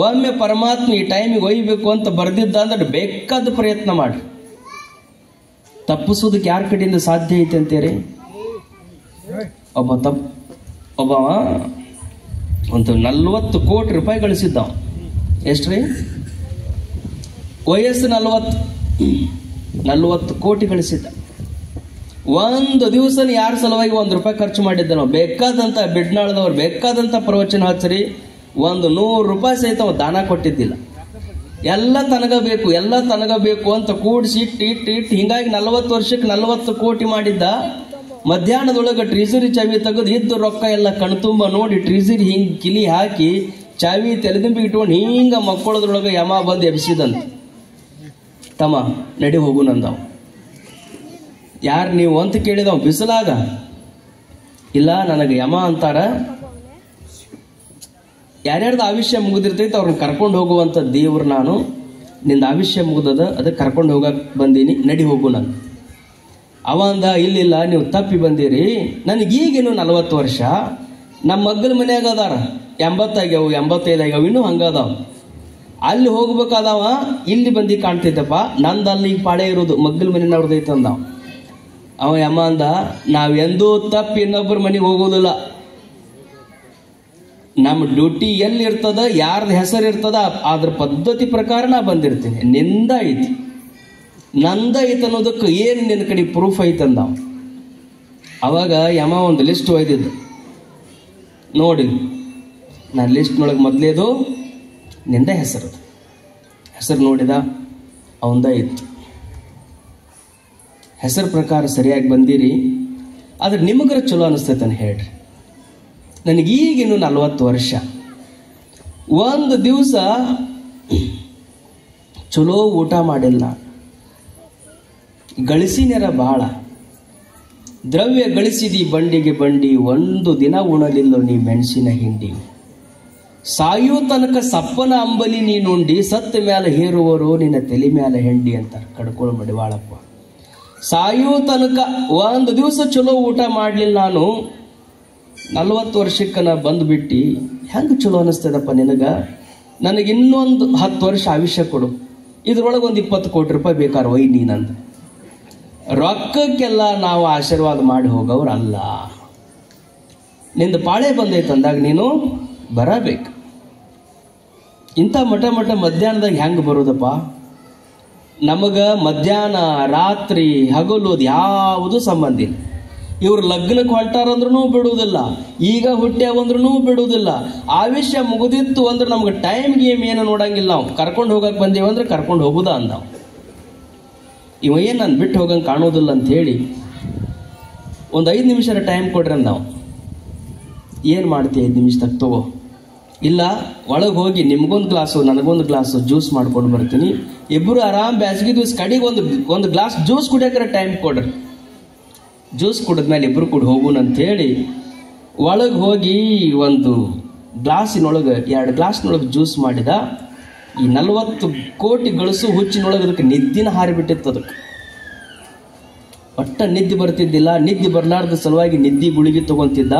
ಒಮ್ಮೆ ಪರಮಾತ್ಮ ಈ ಟೈಮಿಗೆ ಒಯ್ಯಬೇಕು ಅಂತ ಬರೆದಿದ್ದ ಅಂದ್ರೆ ಬೇಕಾದ ಪ್ರಯತ್ನ ಮಾಡಿ. ತಪ್ಪಿಸೋದಕ್ಕೆ ಯಾರ ಕಡೆಯಿಂದ ಸಾಧ್ಯ ಐತೆ ಅಂತೀರಿ? ಒಬ್ಬ ಒಂದು 40 ಕೋಟಿ ರೂಪಾಯಿ ಗಳಿಸಿದ್ದ. ಎಷ್ಟ್ರಿ? ವಯಸ್ಸು 40 ಕೋಟಿ ಗಳಿಸಿದ್ದ. ಒಂದು ದಿವಸ ಯಾರ ಸಲುವಾಗಿ 1 ರೂಪಾಯಿ ಖರ್ಚು ಮಾಡಿದ್ದ ನಾವು? ಬೇಕಾದಂತ ಬಿಡ್ನಾಳದವ್ರು ಬೇಕಾದಂತ ಪ್ರವಚನ ಹಚ್ಚರಿ, 100 ರೂಪಾಯಿ ಸಹಿತ ದಾನ ಕೊಟ್ಟಿದ್ದಿಲ್ಲ. ಎಲ್ಲ ತನಗಬೇಕು, ಎಲ್ಲ ತನಗಬೇಕು ಅಂತ ಕೂಡಿಸಿ ಇಟ್ಟು ಹಿಂಗಾಗಿ 40 ವರ್ಷಕ್ಕೆ 40 ಕೋಟಿ ಮಾಡಿದ್ದ. ಮಧ್ಯಾಹ್ನದೊಳಗೆ ಟ್ರೀಸರಿ ಚಾವಿ ತೆಗೆದು ಇದ್ದು ರೊಕ್ಕ ಎಲ್ಲ ಕಣ್ತುಂಬ ನೋಡಿ ಟ್ರೀಸರಿ ಹಿಂಗೆ ಕಿಲಿ ಹಾಕಿ ಚಾವಿ ತೆಲೆದಿಂಬಿಗೆ ಇಟ್ಕೊಂಡು ಹಿಂಗ ಮಕ್ಕಳದ್ರೊಳಗೆ ಯಮ ಬಂದು ಎಬ್ಸಿದಂತ. ತಮ್ಮ ನಡಿ ಹೋಗು ನಂದವ. ಯಾರು ನೀವು ಅಂತ ಕೇಳಿದವ ಬಿಸಿಲಾಗ. ಇಲ್ಲ ನನಗೆ ಯಮ ಅಂತಾರ. ಯಾರ್ಯಾರ್ದು ಆಯುಷ್ಯ ಮುಗಿದಿರ್ತೈತೆ ಅವ್ರನ್ನ ಕರ್ಕೊಂಡು ಹೋಗುವಂಥ ದೇವ್ರು ನಾನು. ನಿಂದ ಆಯುಷ್ಯ ಮುಗಿದದ, ಅದಕ್ಕೆ ಕರ್ಕೊಂಡು ಹೋಗಕ್ಕೆ ಬಂದೀನಿ, ನಡಿ ಹೋಗು ನಾನು. ಅವ ಅಂದ, ಇಲ್ಲಿಲ್ಲ, ನೀವು ತಪ್ಪಿ ಬಂದಿರಿ, ನನಗೀಗೇನು 40 ವರ್ಷ, ನಮ್ಮ ಮಗ್ಗಲ ಮನ್ಯಾಗ ಅದಾರ 80 ಆಗ್ಯಾವು 85 ಆಗ್ಯಾವ, ಇನ್ನೂ ಹಂಗದಾವ. ಅಲ್ಲಿ ಹೋಗ್ಬೇಕಾದವ ಇಲ್ಲಿ ಬಂದು ಕಾಣ್ತೈತಪ್ಪ, ನಂದು ಅಲ್ಲಿ ಈಗ ಪಾಳೆ ಇರೋದು ಮಗ್ಗಲ ಮನೆಯವ್ರದೈತೆ ಅಂದ. ಅವ ಯಮ್ಮ ಅಂದ, ನಾವೆಂದೂ ತಪ್ಪಿ ಇನ್ನೊಬ್ಬರ ಮನೆಗೆ ಹೋಗೋದಿಲ್ಲ. ನಮ್ಮ ಡ್ಯೂಟಿ ಎಲ್ಲಿ ಇರ್ತದ, ಯಾರ್ದು ಹೆಸರು ಇರ್ತದ ಅದ್ರ ಪದ್ಧತಿ ಪ್ರಕಾರ ನಾ ಬಂದಿರ್ತೀನಿ. ನಿಂದ ಐತಿ ನಂದ ಐತೆ ಅನ್ನೋದಕ್ಕೆ ಏನು ನಿನ್ನ ಕಡೆ ಪ್ರೂಫ್ ಐತಂದ. ಅವಾಗ ಯಮ ಒಂದು ಲಿಸ್ಟ್ ಒಯ್ದಿದ್ದು ನೋಡಿ, ನಾನು ಲಿಸ್ಟ್ನೊಳಗೆ ಮೊದಲೇದು ನಿಂದ ಹೆಸರು ನೋಡಿದ, ಅವಂದ ಇತ್ತು. ಹೆಸರು ಪ್ರಕಾರ ಸರಿಯಾಗಿ ಬಂದಿರಿ, ಆದ್ರೆ ನಿಮಗರ ಚಲೋ ಅನಿಸ್ತೈತಾನೆ ಹೇಳ್ರಿ. ನನಗೀಗಿನ್ನು 40 ವರ್ಷ. ಒಂದು ದಿವಸ ಚಲೋ ಊಟ ಮಾಡಿಲ್ಲ, ಗಳಿಸಿನೆರ ಭಾಳ ದ್ರವ್ಯ ಗಳಿಸಿದಿ ಬಂಡಿಗೆ ಬಂಡಿ, ಒಂದು ದಿನ ಉಣಲಿಲ್ಲ ನೀ ಮೆಣಸಿನ ಹಿಂಡಿ. ಸಾಯೋ ತನಕ ಸಪ್ಪನ ಅಂಬಲಿ ನೀನುಂಡಿ, ಸತ್ತ ಮೇಲೆ ಹೇರುವರು ನಿನ್ನ ತಲೆ ಮೇಲೆ ಹೆಂಡಿ ಅಂತಾರೆ ಕಡ್ಕೊಳ್ ಮಡಿವಾಳಪ್ಪ. ಸಾಯೋ ತನಕ ಒಂದು ದಿವಸ ಚಲೋ ಊಟ ಮಾಡಲಿಲ್ಲ ನಾನು, 40 ವರ್ಷಕ್ಕೆ ನಾ ಬಂದುಬಿಟ್ಟು ಹೆಂಗೆ ಚಲೋ ಅನ್ನಿಸ್ತದಪ್ಪ ನಿನಗ, ನನಗೆ ಇನ್ನೊಂದು 10 ವರ್ಷ ಆಯುಷ್ಯ ಕೊಡು, ಇದ್ರೊಳಗೆ ಒಂದು 20 ಕೋಟಿ ರೂಪಾಯಿ ಬೇಕಾದ್ರೆ ಒಯ್ ನೀನಂದ. ರೊಕ್ಕಕ್ಕೆಲ್ಲ ನಾವು ಆಶೀರ್ವಾದ ಮಾಡಿ ಹೋಗೋರು ಅಲ್ಲ. ನಿಂದು ಪಾಳೆ ಬಂದೈತೆ ಅಂದಾಗ ನೀನು ಬರಬೇಕು. ಇಂಥ ಮಠ ಮಧ್ಯಾಹ್ನದಾಗ ಹೆಂಗೆ ಬರೋದಪ್ಪ? ನಮಗೆ ಮಧ್ಯಾಹ್ನ ರಾತ್ರಿ ಹಗಲು ಅದು ಯಾವುದು ಸಂಬಂಧ ಇಲ್ಲ. ಇವ್ರು ಲಗ್ನಕ್ಕೆ ಹೊಂಟಾರಂದ್ರೂ ಬಿಡುವುದಿಲ್ಲ, ಈಗ ಹುಟ್ಟ್ಯಾವಂದ್ರೂ ಬಿಡುವುದಿಲ್ಲ. ಆಯುಷ್ಯ ಮುಗಿದಿತ್ತು ಅಂದ್ರೆ ನಮ್ಗೆ ಟೈಮ್ ಗೇಮ್ ಏನು ನೋಡಂಗಿಲ್ಲ. ನಾವು ಕರ್ಕೊಂಡು ಹೋಗಕ್ಕೆ ಬಂದೀವಂದ್ರೆ ಕರ್ಕೊಂಡು ಹೋಗುದಾ ಅಂದಾವ. ಇವ ಏನು ನಾನು ಬಿಟ್ಟು ಹೋಗಂಗೆ ಕಾಣೋದಿಲ್ಲ ಅಂತ ಹೇಳಿ ಒಂದು 5 ನಿಮಿಷ ಟೈಮ್ ಕೊಡ್ರಿ ಅಂದಾವ. ಏನು ಮಾಡ್ತೀಯ 5 ನಿಮಿಷ ತಗೋ, ಇಲ್ಲ ಒಳಗೆ ಹೋಗಿ ನಿಮ್ಗೊಂದು ಗ್ಲಾಸು ನನಗೊಂದು ಗ್ಲಾಸು ಜ್ಯೂಸ್ ಮಾಡ್ಕೊಂಡು ಬರ್ತೀನಿ, ಇಬ್ಬರು ಆರಾಮ್ ಬ್ಯಾಸ್ಗೆ ದಿವಸ ಕಡೆಗೆ ಒಂದು ಗ್ಲಾಸ್ ಜ್ಯೂಸ್ ಕುಡಿಯೋಕ್ರೆ ಟೈಮ್ ಕೊಡ್ರಿ. ಜ್ಯೂಸ್ ಕುಡಿದ್ಮೇಲೆ ಇಬ್ಬರು ಕೂಡ ಹೋಗೋಣ ಅಂಥೇಳಿ ಒಳಗೆ ಹೋಗಿ ಒಂದು ಗ್ಲಾಸಿನೊಳಗೆ 2 ಗ್ಲಾಸ್ನೊಳಗೆ ಜ್ಯೂಸ್ ಮಾಡಿದ. ಈ 40 ಕೋಟಿ ಗಳಿಸು ಹುಚ್ಚಿನೊಳಗೆ ಅದಕ್ಕೆ ನಿದ್ದಿನ ಹಾರಿಬಿಟ್ಟಿತ್ತು. ಅದಕ್ಕೆ ಒಟ್ಟ ನಿದ್ದೆ ಬರ್ತಿದ್ದಿಲ್ಲ. ನಿದ್ದೆ ಬರಲಾರ್ದ ಸಲುವಾಗಿ ನಿದ್ದೆ ಗುಳಿಗೆ ತಗೊಂತಿದ್ದ.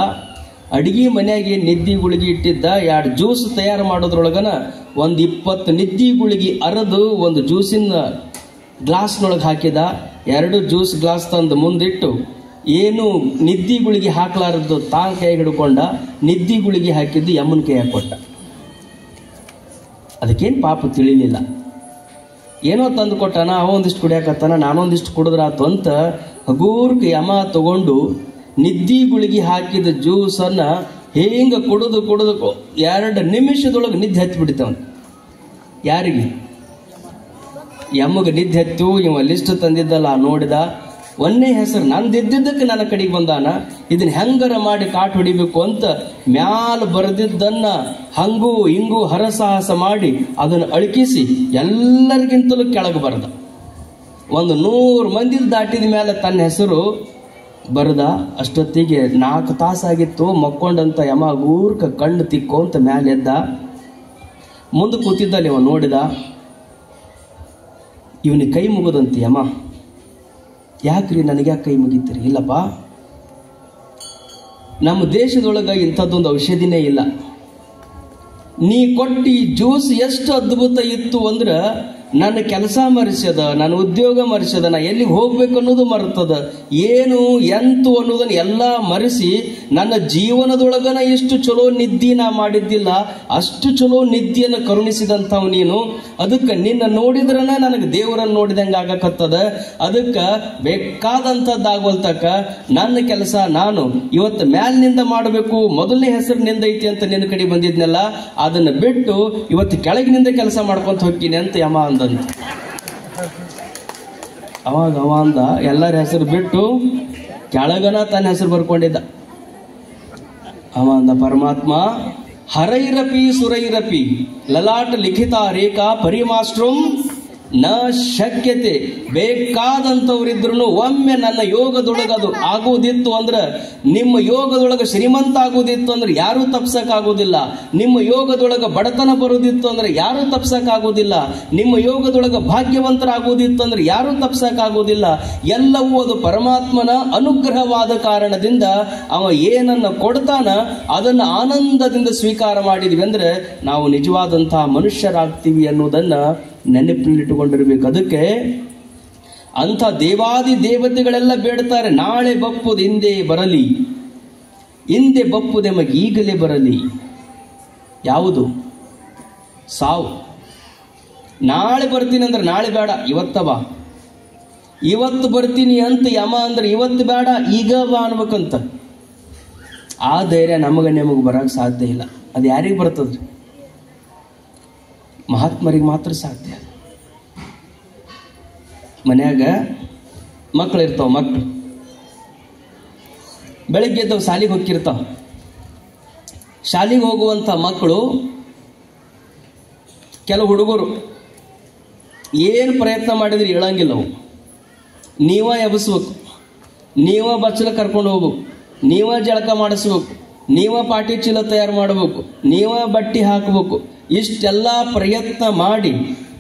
ಅಡಿಗೆ ಮನೆಯಾಗೆ ನಿದ್ದೆ ಗುಳಿಗೆ ಇಟ್ಟಿದ್ದ. 2 ಜ್ಯೂಸ್ ತಯಾರು ಮಾಡೋದ್ರೊಳಗನ ಒಂದು 20 ನಿದ್ದೆ ಗುಳಿಗೆ ಅರೆದು ಒಂದು ಜ್ಯೂಸಿನ ಗ್ಲಾಸ್ನೊಳಗೆ ಹಾಕಿದ. 2 ಜ್ಯೂಸ್ ಗ್ಲಾಸ್ ತಂದು ಮುಂದಿಟ್ಟು ಏನು ನಿದ್ದೆ ಗುಳಿಗೆ ಹಾಕ್ಲಾರದ್ದು ತಾನ್ ಕೈ ಹಿಡ್ಕೊಂಡ. ನಿದ್ದೆ ಗುಳಿಗೆ ಹಾಕಿದ್ದು ಯಮ್ಮನ ಕೈ ಕೊಟ್ಟ. ಅದಕ್ಕೇನು ಪಾಪ ತಿಳಿಲಿಲ್ಲ. ಏನೋ ತಂದು ಕೊಟ್ಟಾನ, ಅವ ಒಂದಿಷ್ಟು ಕುಡಿಯಾಕತ್ತಾನ, ನಾನೊಂದಿಷ್ಟು ಕುಡಿದ್ರಾತು ಅಂತ ಹಗೂರ್ಕ ಯಮ ತಗೊಂಡು ನಿದ್ದೆ ಗುಳಿಗೆ ಹಾಕಿದ ಜ್ಯೂಸನ್ನು ಹಿಂಗೆ ಕುಡಿದು 2 ನಿಮಿಷದೊಳಗೆ ನಿದ್ದೆ ಹತ್ತಿ ಬಿಡ್ತಾವ. ಯಾರಿಗೆ? ಯಮ್ಮಗೆ ನಿದ್ದೆ ಹತ್ತು. ಇವ ಲಿಸ್ಟ್ ತಂದಿದ್ದಲ್ಲ ನೋಡಿದ, ಒಂದೇ ಹೆಸರು ನಂದಿದ್ದಕ್ಕೆ ನನ್ನ ಕಡೆಗೆ ಬಂದಾನ, ಇದನ್ನ ಹೆಂಗರ ಮಾಡಿ ಕಾಟ್ ಹೊಡಿಬೇಕು ಅಂತ ಮ್ಯಾಲ ಬರೆದಿದ್ದನ್ನ ಹಂಗೂ ಹಿಂಗೂ ಹರಸಾಹಸ ಮಾಡಿ ಅದನ್ನು ಅಳಕಿಸಿ ಎಲ್ಲರಿಗಿಂತಲೂ ಕೆಳಗೆ ಬರೆದ. ಒಂದು 100 ಮಂದಿ ದಾಟಿದ ಮೇಲೆ ತನ್ನ ಹೆಸರು ಬರೆದ. ಅಷ್ಟೊತ್ತಿಗೆ 4 ತಾಸಾಗಿತ್ತು. ಮಕ್ಕೊಂಡಂತ ಯಮ ಗೂರ್ಕ ಕಣ್ಣು ತಿಕ್ಕೊಂತ ಮ್ಯಾಲೆ ಎದ್ದ. ಮುಂದೆ ಕೂತಿದ್ದಲ್ಲಿ ಇವ ನೋಡಿದ, ಇವನಿಗೆ ಕೈ ಮುಗಿದಂತೆ ಯಮ. ಯಾಕ್ರಿ ನನಗೆ ಯಾಕೆ ಕೈ ಮುಗಿತೀರಿ? ಇಲ್ಲಪ್ಪ, ನಮ್ಮ ದೇಶದೊಳಗೆ ಇಂಥದ್ದೊಂದು ಔಷಧಿನೇ ಇಲ್ಲ. ನೀ ಕೊಟ್ಟು ಈ ಜ್ಯೂಸ್ ಎಷ್ಟು ಅದ್ಭುತ ಇತ್ತು ಅಂದ್ರೆ ನನ್ನ ಕೆಲಸ ಮರೆಸ್ಯದ, ನನ್ನ ಉದ್ಯೋಗ ಮರೆಸ್ಯದ, ನಾ ಎಲ್ಲಿಗೆ ಹೋಗ್ಬೇಕು ಅನ್ನೋದು ಮರ್ತದ, ಏನು ಎಂತು ಅನ್ನೋದನ್ನ ಎಲ್ಲ ಮರೆಸಿ ನನ್ನ ಜೀವನದೊಳಗನ ಎಷ್ಟು ಚಲೋ ನಿದ್ದೆ ನಾ ಮಾಡಿದ್ದಿಲ್ಲ, ಅಷ್ಟು ಚಲೋ ನಿದ್ದೆಯನ್ನು ಕರುಣಿಸಿದಂಥವು ನೀನು. ಅದಕ್ಕೆ ನಿನ್ನ ನೋಡಿದ್ರನ ನನಗೆ ದೇವರನ್ನು ನೋಡಿದಂಗೆ ಆಗಕತ್ತದ. ಅದಕ್ಕೆ ಬೇಕಾದಂಥದ್ದಾಗೋಲ್ತಕ್ಕ ನನ್ನ ಕೆಲಸ ನಾನು ಇವತ್ತು ಮ್ಯಾಲಿನಿಂದ ಮಾಡಬೇಕು. ಮೊದಲನೇ ಹೆಸರು ನಿಂದೈತಿ ಅಂತ ನಿನ್ನ ಕಡೆ ಬಂದಿದ್ನಲ್ಲ, ಅದನ್ನು ಬಿಟ್ಟು ಇವತ್ತು ಕೆಳಗಿನಿಂದ ಕೆಲಸ ಮಾಡ್ಕೊಂತ ಹೋಗ್ತೀನಿ ಅಂತ ಯಮ ಅಂದಂತ. ಅವಾಗ ಅವ ಅಂದ, ಎಲ್ಲರ ಹೆಸರು ಬಿಟ್ಟು ಕೆಳಗನ ತನ್ನ ಹೆಸರು ಬರ್ಕೊಂಡಿದ್ದ. ಅವ ಅಂದ, ಪರಮಾತ್ಮ ಹರೈರಪಿ ಸುರೈರಪಿ ಲಲಾಟ ಲಿಖಿತ ರೇಖಾ ಪರಿಮಾಸ್ಟ್ರಂ ನ ಶಕ್ಯತೆ. ಬೇಕಾದಂಥವ್ರಿದ್ರು ಒಮ್ಮೆ ನನ್ನ ಯೋಗದೊಳಗೆ ಅದು ಆಗುವುದಿತ್ತು ಅಂದ್ರೆ, ನಿಮ್ಮ ಯೋಗದೊಳಗೆ ಶ್ರೀಮಂತ ಆಗುವುದಿತ್ತು ಅಂದ್ರೆ ಯಾರೂ ತಪ್ಸಕ್ಕಾಗೋದಿಲ್ಲ. ನಿಮ್ಮ ಯೋಗದೊಳಗೆ ಬಡತನ ಬರುವುದಿತ್ತು ಅಂದ್ರೆ ಯಾರೂ ತಪ್ಸಕ್ಕಾಗೋದಿಲ್ಲ. ನಿಮ್ಮ ಯೋಗದೊಳಗೆ ಭಾಗ್ಯವಂತರಾಗುವುದಿತ್ತು ಅಂದ್ರೆ ಯಾರೂ ತಪ್ಸಕ್ಕಾಗೋದಿಲ್ಲ. ಎಲ್ಲವೂ ಅದು ಪರಮಾತ್ಮನ ಅನುಗ್ರಹವಾದ ಕಾರಣದಿಂದ ಅವ ಏನನ್ನ ಕೊಡ್ತಾನ ಅದನ್ನು ಆನಂದದಿಂದ ಸ್ವೀಕಾರ ಮಾಡಿದ್ವಿ ಅಂದ್ರೆ ನಾವು ನಿಜವಾದಂತಹ ಮನುಷ್ಯರಾಗ್ತೀವಿ ಅನ್ನೋದನ್ನ ನೆನಪಿನಲ್ಲಿಟ್ಟುಕೊಂಡಿರ್ಬೇಕು. ಅದಕ್ಕೆ ಅಂಥ ದೇವಾದಿ ದೇವತೆಗಳೆಲ್ಲ ಬೇಡ್ತಾರೆ, ನಾಳೆ ಬಪ್ಪುದು ಹಿಂದೆ ಬರಲಿ, ಹಿಂದೆ ಬಪ್ಪುದೆಮಗೆ ಈಗಲೇ ಬರಲಿ. ಯಾವುದು? ಸಾವು. ನಾಳೆ ಬರ್ತೀನಿ ಅಂದ್ರೆ ನಾಳೆ ಬೇಡ, ಇವತ್ತ ಬಾ. ಇವತ್ತು ಬರ್ತೀನಿ ಅಂತ ಯಮ ಅಂದ್ರೆ ಇವತ್ತು ಬೇಡ, ಈಗ ಬಾ ಅನ್ಬೇಕಂತ. ಆ ಧೈರ್ಯ ನಮಗೆ ಬರಕ್ಕೆ ಸಾಧ್ಯ ಇಲ್ಲ. ಅದು ಯಾರಿಗೆ ಬರ್ತದ್ರಿ? ಮಹಾತ್ಮರಿಗೆ ಮಾತ್ರ ಸಾಧ್ಯ. ಮನ್ಯಾಗ ಮಕ್ಕಳು ಇರ್ತಾವ, ಮಕ್ಕಳು ಬೆಳಗ್ಗೆ ಎದ್ದವು ಶಾಲೆಗೆ ಹೋಗಿರ್ತಾವ. ಶಾಲೆಗೆ ಹೋಗುವಂಥ ಮಕ್ಕಳು ಕೆಲವು ಹುಡುಗರು ಏನು ಪ್ರಯತ್ನ ಮಾಡಿದ್ರೆ ಹೇಳಂಗಿಲ್ಲ. ಅವು ನೀವ ಎಬ್ಸ್ಬೇಕು, ನೀವ ಬಚ್ಚಲ ಕರ್ಕೊಂಡು ಹೋಗ್ಬೇಕು, ನೀವ ಜಳಕ ಮಾಡಿಸ್ಬೇಕು, ನೀವ ಪಾಟಿ ಚೀಲ ತಯಾರು ಮಾಡಬೇಕು, ನೀವ ಬಟ್ಟೆ ಹಾಕಬೇಕು. ಇಷ್ಟೆಲ್ಲ ಪ್ರಯತ್ನ ಮಾಡಿ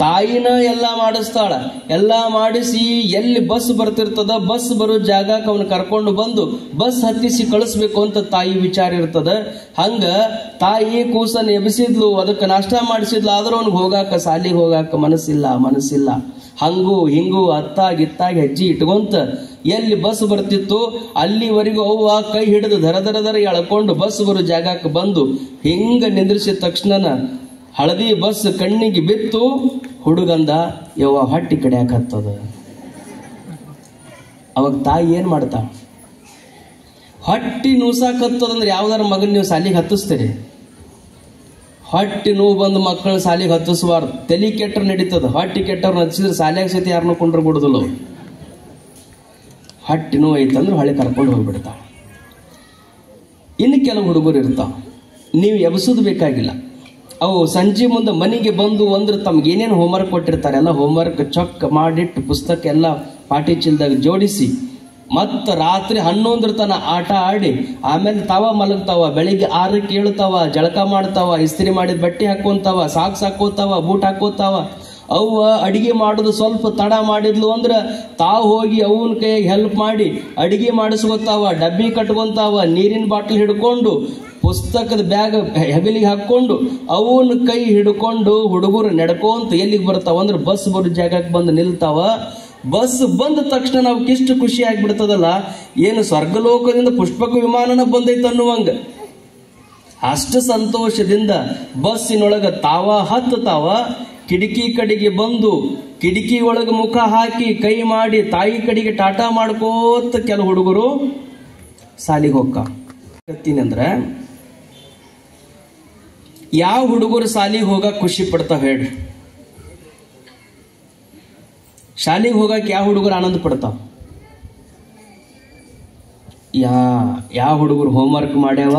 ತಾಯಿನ ಎಲ್ಲ ಮಾಡಿಸ್ತಾಳ. ಎಲ್ಲ ಮಾಡಿಸಿ ಎಲ್ಲಿ ಬಸ್ ಬರ್ತಿರ್ತದ, ಬಸ್ ಬರೋ ಜಾಗಕ್ಕೆ ಅವನು ಕರ್ಕೊಂಡು ಬಂದು ಬಸ್ ಹತ್ತಿಸಿ ಕಳಿಸ್ಬೇಕು ಅಂತ ತಾಯಿ ವಿಚಾರ ಇರ್ತದ. ಹಂಗ ತಾಯಿ ಕೂಸನ್ನು ಎಬ್ಬಿಸಿದ್ಲು, ಅದಕ್ಕೆ ನಾಷ್ಟ ಮಾಡಿಸಿದ್ಲು, ಆದ್ರೂ ಅವ್ನಿಗೆ ಹೋಗಾಕ, ಶಾಲಿಗೆ ಹೋಗಾಕ ಮನಸ್ಸಿಲ್ಲ. ಹಂಗೂ ಹಿಂಗೂ ಅತ್ತಾಗಿ ಹೆಜ್ಜೆ ಇಟ್ಕೊಂತ ಎಲ್ಲಿ ಬಸ್ ಬರ್ತಿತ್ತು ಅಲ್ಲಿವರೆಗೂ ಅವ್ವ ಕೈ ಹಿಡಿದು ದರ ಎಳ್ಕೊಂಡು ಬಸ್ ಬರೋ ಜಾಗಕ್ಕೆ ಬಂದು ಹಿಂಗ ನಿಂದ್ರಿಸಿದ ತಕ್ಷಣ ಹಳದಿ ಬಸ್ ಕಣ್ಣಿಗೆ ಬಿತ್ತು. ಹುಡುಗಂದ ಯವ್ವ ಹೊಟ್ಟಿ ಕಡಿಯಾಕತ್ತದ. ಅವಾಗ ತಾಯಿ ಏನ್ ಮಾಡ್ತಾ? ಹೊಟ್ಟಿ ನೂಸಾಕತ್ತದಂದ್ರೆ ಯಾವ್ದಾರ ಮಗನ್ ನೀವು ಶಾಲಿಗೆ ಹತ್ತಿಸ್ತೀರಿ? ಹೊಟ್ಟಿ ನೋವು ಬಂದು ಮಕ್ಕಳು ಶಾಲೆಗೆ ಹತ್ತಿಸಬಾರ್ದು. ತಲೆ ಕೆಟ್ಟರು ನಡೀತದ. ಹೊಟ್ಟಿ ಕೆಟ್ಟವ್ರು ಹಚ್ಚಿದ್ರೆ ಶಾಲೆಗೆ ಸತಿ ಯಾರನ್ನೂ ಕೊಂಡ್ರೆ ಬಿಡುದಿಲ್ಲ. ಹೊಟ್ಟಿ ನೋವು ಐತಂದ್ರೆ ಹೊಳೆ ಕರ್ಕೊಂಡು ಹೋಗ್ಬಿಡ್ತಾವ. ಇನ್ನು ಕೆಲವು ಹುಡುಗರು ಇರ್ತಾವ, ನೀವು ಎಬ್ಸೋದು ಬೇಕಾಗಿಲ್ಲ. ಅವು ಸಂಜೆ ಮುಂದೆ ಮನೆಗೆ ಬಂದು ಅಂದ್ರೆ ತಮ್ಗೆ ಏನೇನು ಹೋಮ್ವರ್ಕ್ ಕೊಟ್ಟಿರ್ತಾರೆ ಎಲ್ಲ ಹೋಮ್ವರ್ಕ್ ಚೊಕ್ ಮಾಡಿಟ್ಟು ಪುಸ್ತಕ ಎಲ್ಲ ಪಾಟಿ ಚೀಲದಾಗ ಜೋಡಿಸಿ ಮತ್ತು ರಾತ್ರಿ 11 ತನ ಆಟ ಆಡಿ ಆಮೇಲೆ ತಾವ ಮಲಗ್ತಾವ. ಬೆಳಿಗ್ಗೆ 6ಕ್ಕೆ ಏಳ್ತಾವ, ಜಳಕ ಮಾಡ್ತಾವ, ಇಸ್ತ್ರಿ ಮಾಡಿದ ಬಟ್ಟೆ ಹಾಕೋತಾವ, ಸಾಕ್ಸ್ ಹಾಕೋತಾವ, ಬೂಟ್ ಹಾಕೋತಾವ. ಅವ ಅಡಿಗೆ ಮಾಡೋದು ಸ್ವಲ್ಪ ತಡ ಮಾಡಿದ್ಲು ಅಂದ್ರೆ ತಾವು ಹೋಗಿ ಅವನ ಕೈಯಾಗ ಹೆಲ್ಪ್ ಮಾಡಿ ಅಡಿಗೆ ಮಾಡಿಸ್ಕೊತಾವ, ಡಬ್ಬಿ ಕಟ್ಕೊಂತಾವ, ನೀರಿನ ಬಾಟ್ಲ್ ಹಿಡ್ಕೊಂಡು ಪುಸ್ತಕದ ಬ್ಯಾಗ್ ಹೆಗಲಿಗೆ ಹಾಕೊಂಡು ಅವನ ಕೈ ಹಿಡ್ಕೊಂಡು ಹುಡುಗರು ನಡ್ಕೊಂತ ಎಲ್ಲಿಗೆ ಬರ್ತಾವ ಅಂದ್ರೆ ಬಸ್ ಬರೋ ಜಾಗಕ್ಕೆ ಬಂದು ನಿಲ್ತಾವ. ಬಸ್ ಬಂದ ತಕ್ಷಣ ನಾವು ಕಿಷ್ಟು ಖುಷಿ ಆಗ್ಬಿಡ್ತದಲ್ಲ, ಏನು ಸ್ವರ್ಗಲೋಕದಿಂದ ಪುಷ್ಪಕ ವಿಮಾನನ ಬಂದೈತೆ ಅನ್ನುವಂಗ ಅಷ್ಟು ಸಂತೋಷದಿಂದ ಬಸ್ಸಿನೊಳಗೆ ತಾವ ಹತ್ತಾವ. ಕಿಟಕಿ ಕಡೆಗೆ ಬಂದು ಕಿಟಕಿ ಒಳಗೆ ಮುಖ ಹಾಕಿ ಕೈ ಮಾಡಿ ತಾಯಿ ಕಡೆಗೆ ಟಾಟಾ ಮಾಡ್ಕೋತ ಕೆಲವು ಹುಡುಗರು ಸಾಲಿಗೆ ಹೋಗ್ತೀನಿ ಅಂದ್ರೆ ಯಾವ ಹುಡುಗರು ಸಾಲಿಗೆ ಹೋಗಕ್ಕೆ ಖುಷಿ ಪಡ್ತಾವ ಹೇಳ್ರಿ? ಶಾಲೆಗೆ ಹೋಗಕ್ಕೆ ಯಾವ ಹುಡುಗರು ಆನಂದ ಪಡ್ತಾವ? ಯಾವ ಹುಡುಗರು ಹೋಮ್ವರ್ಕ್ ಮಾಡ್ಯಾವ,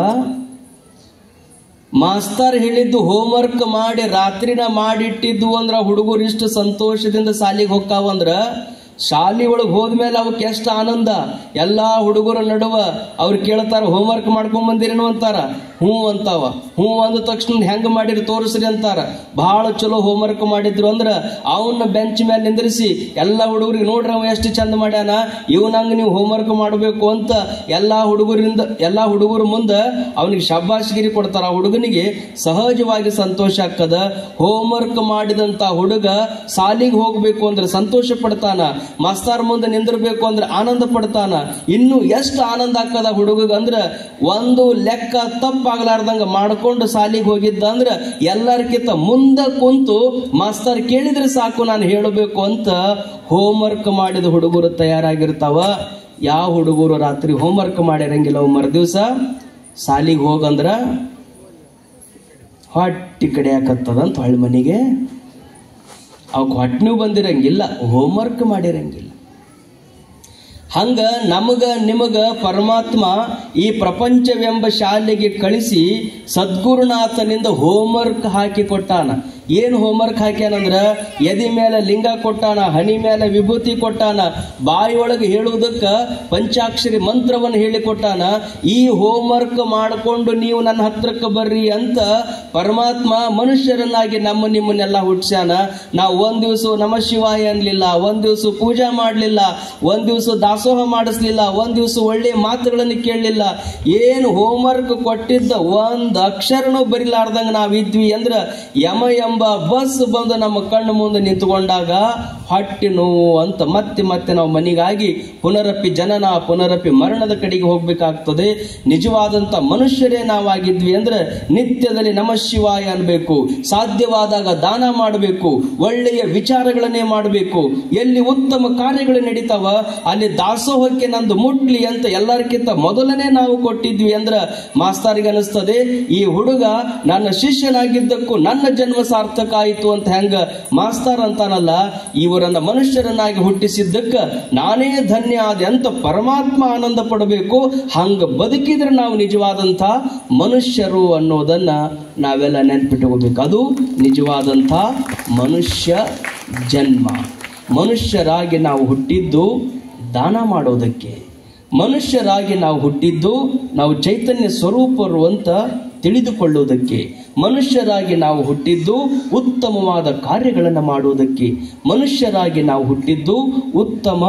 ಮಾಸ್ತರ್ ಹೇಳಿದ್ದು ಹೋಮ್ವರ್ಕ್ ಮಾಡಿ ರಾತ್ರಿನ ಮಾಡಿಟ್ಟಿದ್ದು ಅಂದ್ರ ಹುಡುಗರು ಇಷ್ಟು ಸಂತೋಷದಿಂದ ಶಾಲಿಗೆ ಹೋಗ್ತಾವಂದ್ರ ಶಾಲಿ ಒಳಗೆ ಹೋದ್ಮೇಲೆ ಅವಕ್ಕೆ ಎಷ್ಟು ಆನಂದ. ಎಲ್ಲಾ ಹುಡುಗರ ನಡುವ ಅವ್ರು ಕೇಳ್ತಾರ, ಹೋಮ್ವರ್ಕ್ ಮಾಡ್ಕೊಂಡ್ ಬಂದಿರೇನು ಅಂತಾರ. ಹ್ಞೂ ಅಂತಾವ. ಹ್ಞೂ ಅಂದ ತಕ್ಷಣ ಹೆಂಗ ಮಾಡಿರಿ ತೋರಿಸ್ರಿ ಅಂತಾರ. ಬಹಳ ಚಲೋ ಹೋಮ್ವರ್ಕ್ ಮಾಡಿದ್ರು ಅಂದ್ರ ಅವನ್ನ ಬೆಂಚ್ ಮೇಲೆ ನಿಂದ್ರಿಸಿ ಎಲ್ಲ ಹುಡುಗರಿಗೆ ನೋಡ್ರಿ ಅವ ಎಷ್ಟು ಚಂದ ಮಾಡ್ಯಾನ, ಇವನಂಗ ನೀವು ಹೋಮ್ವರ್ಕ್ ಮಾಡಬೇಕು ಅಂತ ಎಲ್ಲಾ ಹುಡುಗರ ಮುಂದೆ ಅವನಿಗೆ ಶಬ್ಬಾಶ್ಗಿರಿ ಕೊಡ್ತಾರ. ಆ ಹುಡುಗನಿಗೆ ಸಹಜವಾಗಿ ಸಂತೋಷ ಆಗ್ತದ. ಹೋಮ್ವರ್ಕ್ ಮಾಡಿದಂತ ಹುಡುಗ ಸಾಲಿಗೆ ಹೋಗ್ಬೇಕು ಅಂದ್ರೆ ಸಂತೋಷ ಪಡ್ತಾನ, ಮಾಸ್ತಾರ್ ಮುಂದೆ ನಿಂದಿರ್ಬೇಕು ಅಂದ್ರೆ ಆನಂದ ಪಡ್ತಾನ. ಇನ್ನು ಎಷ್ಟು ಆನಂದ ಆಗ್ತದ ಹುಡುಗ ಅಂದ್ರ ಒಂದು ಲೆಕ್ಕ ತಪ್ಪಾಗ್ಲಾರ್ದಂಗ ಮಾಡ್ಕೊಂಡು ಸಾಲಿಗೆ ಹೋಗಿದ್ದ ಅಂದ್ರ ಎಲ್ಲರಿಗಿಂತ ಮುಂದೆ ಕುಂತು ಮಾಸ್ತರ್ ಕೇಳಿದ್ರೆ ಸಾಕು ನಾನು ಹೇಳಬೇಕು ಅಂತ ಹೋಮ್ವರ್ಕ್ ಮಾಡಿದ ಹುಡುಗರು ತಯಾರಾಗಿರ್ತಾವ. ಯಾವ ಹುಡುಗರು ರಾತ್ರಿ ಹೋಮ್ವರ್ಕ್ ಮಾಡಿರಂಗಿಲ್ಲ ಅವು ಮರುದಿವ್ಸ ಸಾಲಿಗೆ ಹೋಗಂದ್ರ ಹೊಟ್ಟಿ ಕಡಿಯಾಕತ್ತದಂತ ಹೊಳ್ಳಿ ಮನೆಗೆ ಅವಕ್ಕೆ ಹೊಟ್ಟೆನೂ ಬಂದಿರಂಗಿಲ್ಲ, ಹೋಮ್ವರ್ಕ್ ಮಾಡಿರಂಗಿಲ್ಲ. ಹಂಗ ನಮಗ ನಿಮಗ ಪರಮಾತ್ಮ ಈ ಪ್ರಪಂಚವೆಂಬ ಶಾಲೆಗೆ ಕಳಿಸಿ ಸದ್ಗುರುನಾಥನಿಂದ ಹೋಮ್ವರ್ಕ್ ಹಾಕಿ ಕೊಟ್ಟಾನ. ಏನು ಹೋಮ್ವರ್ಕ್ ಹಾಕ್ಯಾನಂದ್ರ ಎದಿ ಮೇಲೆ ಲಿಂಗ ಕೊಟ್ಟಾನ, ಹಣಿ ಮೇಲೆ ವಿಭೂತಿ ಕೊಟ್ಟಾನ, ಬಾಯಿ ಒಳಗೆ ಹೇಳುವುದಕ್ಕ ಪಂಚಾಕ್ಷರಿ ಮಂತ್ರವನ್ನು ಹೇಳಿಕೊಟ್ಟಾನ. ಈ ಹೋಮ್ವರ್ಕ್ ಮಾಡಿಕೊಂಡು ನೀವು ನನ್ನ ಹತ್ರಕ್ಕೆ ಬರ್ರಿ ಅಂತ ಪರಮಾತ್ಮ ಮನುಷ್ಯರನ್ನಾಗಿ ನಿಮ್ಮನ್ನೆಲ್ಲ ಹುಟ್ಸ್ಯಾನ. ನಾವು ಒಂದ್ ದಿವಸ ನಮ ಶಿವಾಯ ಅನ್ಲಿಲ್ಲ, ಒಂದ್ ದಿವಸ ಪೂಜಾ ಮಾಡ್ಲಿಲ್ಲ, ಒಂದ್ ದಿವಸ ದಾಸೋಹ ಮಾಡಿಸ್ಲಿಲ್ಲ, ಒಂದ್ ದಿವಸ ಒಳ್ಳೆ ಮಾತುಗಳನ್ನು ಕೇಳಲಿಲ್ಲ. ಏನು ಹೋಮ್ವರ್ಕ್ ಕೊಟ್ಟಿದ್ದ ಒಂದ್ ಅಕ್ಷರನೂ ಬರಿಲಾರ್ದಂಗ ನಾವಿದ್ವಿ ಅಂದ್ರ ಯಮ ಎಂಬ ಬಸ್ ಬಂದು ನಮ್ಮ ಕಣ್ಣು ಮುಂದೆ ನಿಂತುಕೊಂಡಾಗ ಹೊಟ್ಟೆ ನೋವು ಅಂತ ಮತ್ತೆ ನಾವು ಮನೆಗಾಗಿ ಪುನರಪಿ ಜನನ ಪುನರಪಿ ಮರಣದ ಕಡೆಗೆ ಹೋಗ್ಬೇಕಾಗ್ತದೆ. ನಿಜವಾದಂತ ಮನುಷ್ಯರೇ ನಾವಾಗಿದ್ವಿ ಅಂದ್ರೆ ನಿತ್ಯದಲ್ಲಿ ನಮ ಶಿವಾಯ ಅನ್ಬೇಕು, ಸಾಧ್ಯವಾದಾಗ ದಾನ ಮಾಡಬೇಕು, ಒಳ್ಳೆಯ ವಿಚಾರಗಳನ್ನೇ ಮಾಡಬೇಕು. ಎಲ್ಲಿ ಉತ್ತಮ ಕಾರ್ಯಗಳು ನಡೀತಾವ ಅಲ್ಲಿ ದಾಸೋಹಕ್ಕೆ ನಂದು ಮುಟ್ಲಿ ಅಂತ ಎಲ್ಲರಿಗಿಂತ ಮೊದಲನೇ ನಾವು ಕೊಟ್ಟಿದ್ವಿ ಅಂದ್ರ ಮಾಸ್ತರಿಗೆ ಅನಿಸ್ತದೆ, ಈ ಹುಡುಗ ನನ್ನ ಶಿಷ್ಯನಾಗಿದ್ದಕ್ಕೂ ನನ್ನ ಜನ್ಮ ಸಾರ್ಥಕ ಆಯಿತು ಅಂತ. ಹೆಂಗ ಮಾಸ್ತರ್ ಅಂತಾನಲ್ಲ, ಇವರನ್ನ ಮನುಷ್ಯರನ್ನಾಗಿ ಹುಟ್ಟಿಸಿದ್ದಕ್ಕ ನಾನೇ ಧನ್ಯ ಆದೆ ಅಂತ ಪರಮಾತ್ಮ ಆನಂದ ಪಡಬೇಕು. ಹಂಗ ಬದುಕಿದ್ರೆ ನಾವು ನಿಜವಾದಂಥ ಮನುಷ್ಯರು ಅನ್ನೋದನ್ನ ನಾವೆಲ್ಲ ನೆನ್ಪಿಟ್ಕೋಬೇಕು. ಅದು ನಿಜವಾದಂಥ ಮನುಷ್ಯ ಜನ್ಮ. ಮನುಷ್ಯರಾಗಿ ನಾವು ಹುಟ್ಟಿದ್ದು ದಾನ ಮಾಡೋದಕ್ಕೆ, ಮನುಷ್ಯರಾಗಿ ನಾವು ಹುಟ್ಟಿದ್ದು ನಾವು ಚೈತನ್ಯ ಸ್ವರೂಪರು ಅಂತ ತಿಳಿದುಕೊಳ್ಳುವುದಕ್ಕೆ, ಮನುಷ್ಯರಾಗಿ ನಾವು ಹುಟ್ಟಿದ್ದು ಉತ್ತಮವಾದ ಕಾರ್ಯಗಳನ್ನು ಮಾಡುವುದಕ್ಕೆ, ಮನುಷ್ಯರಾಗಿ ನಾವು ಹುಟ್ಟಿದ್ದು ಉತ್ತಮ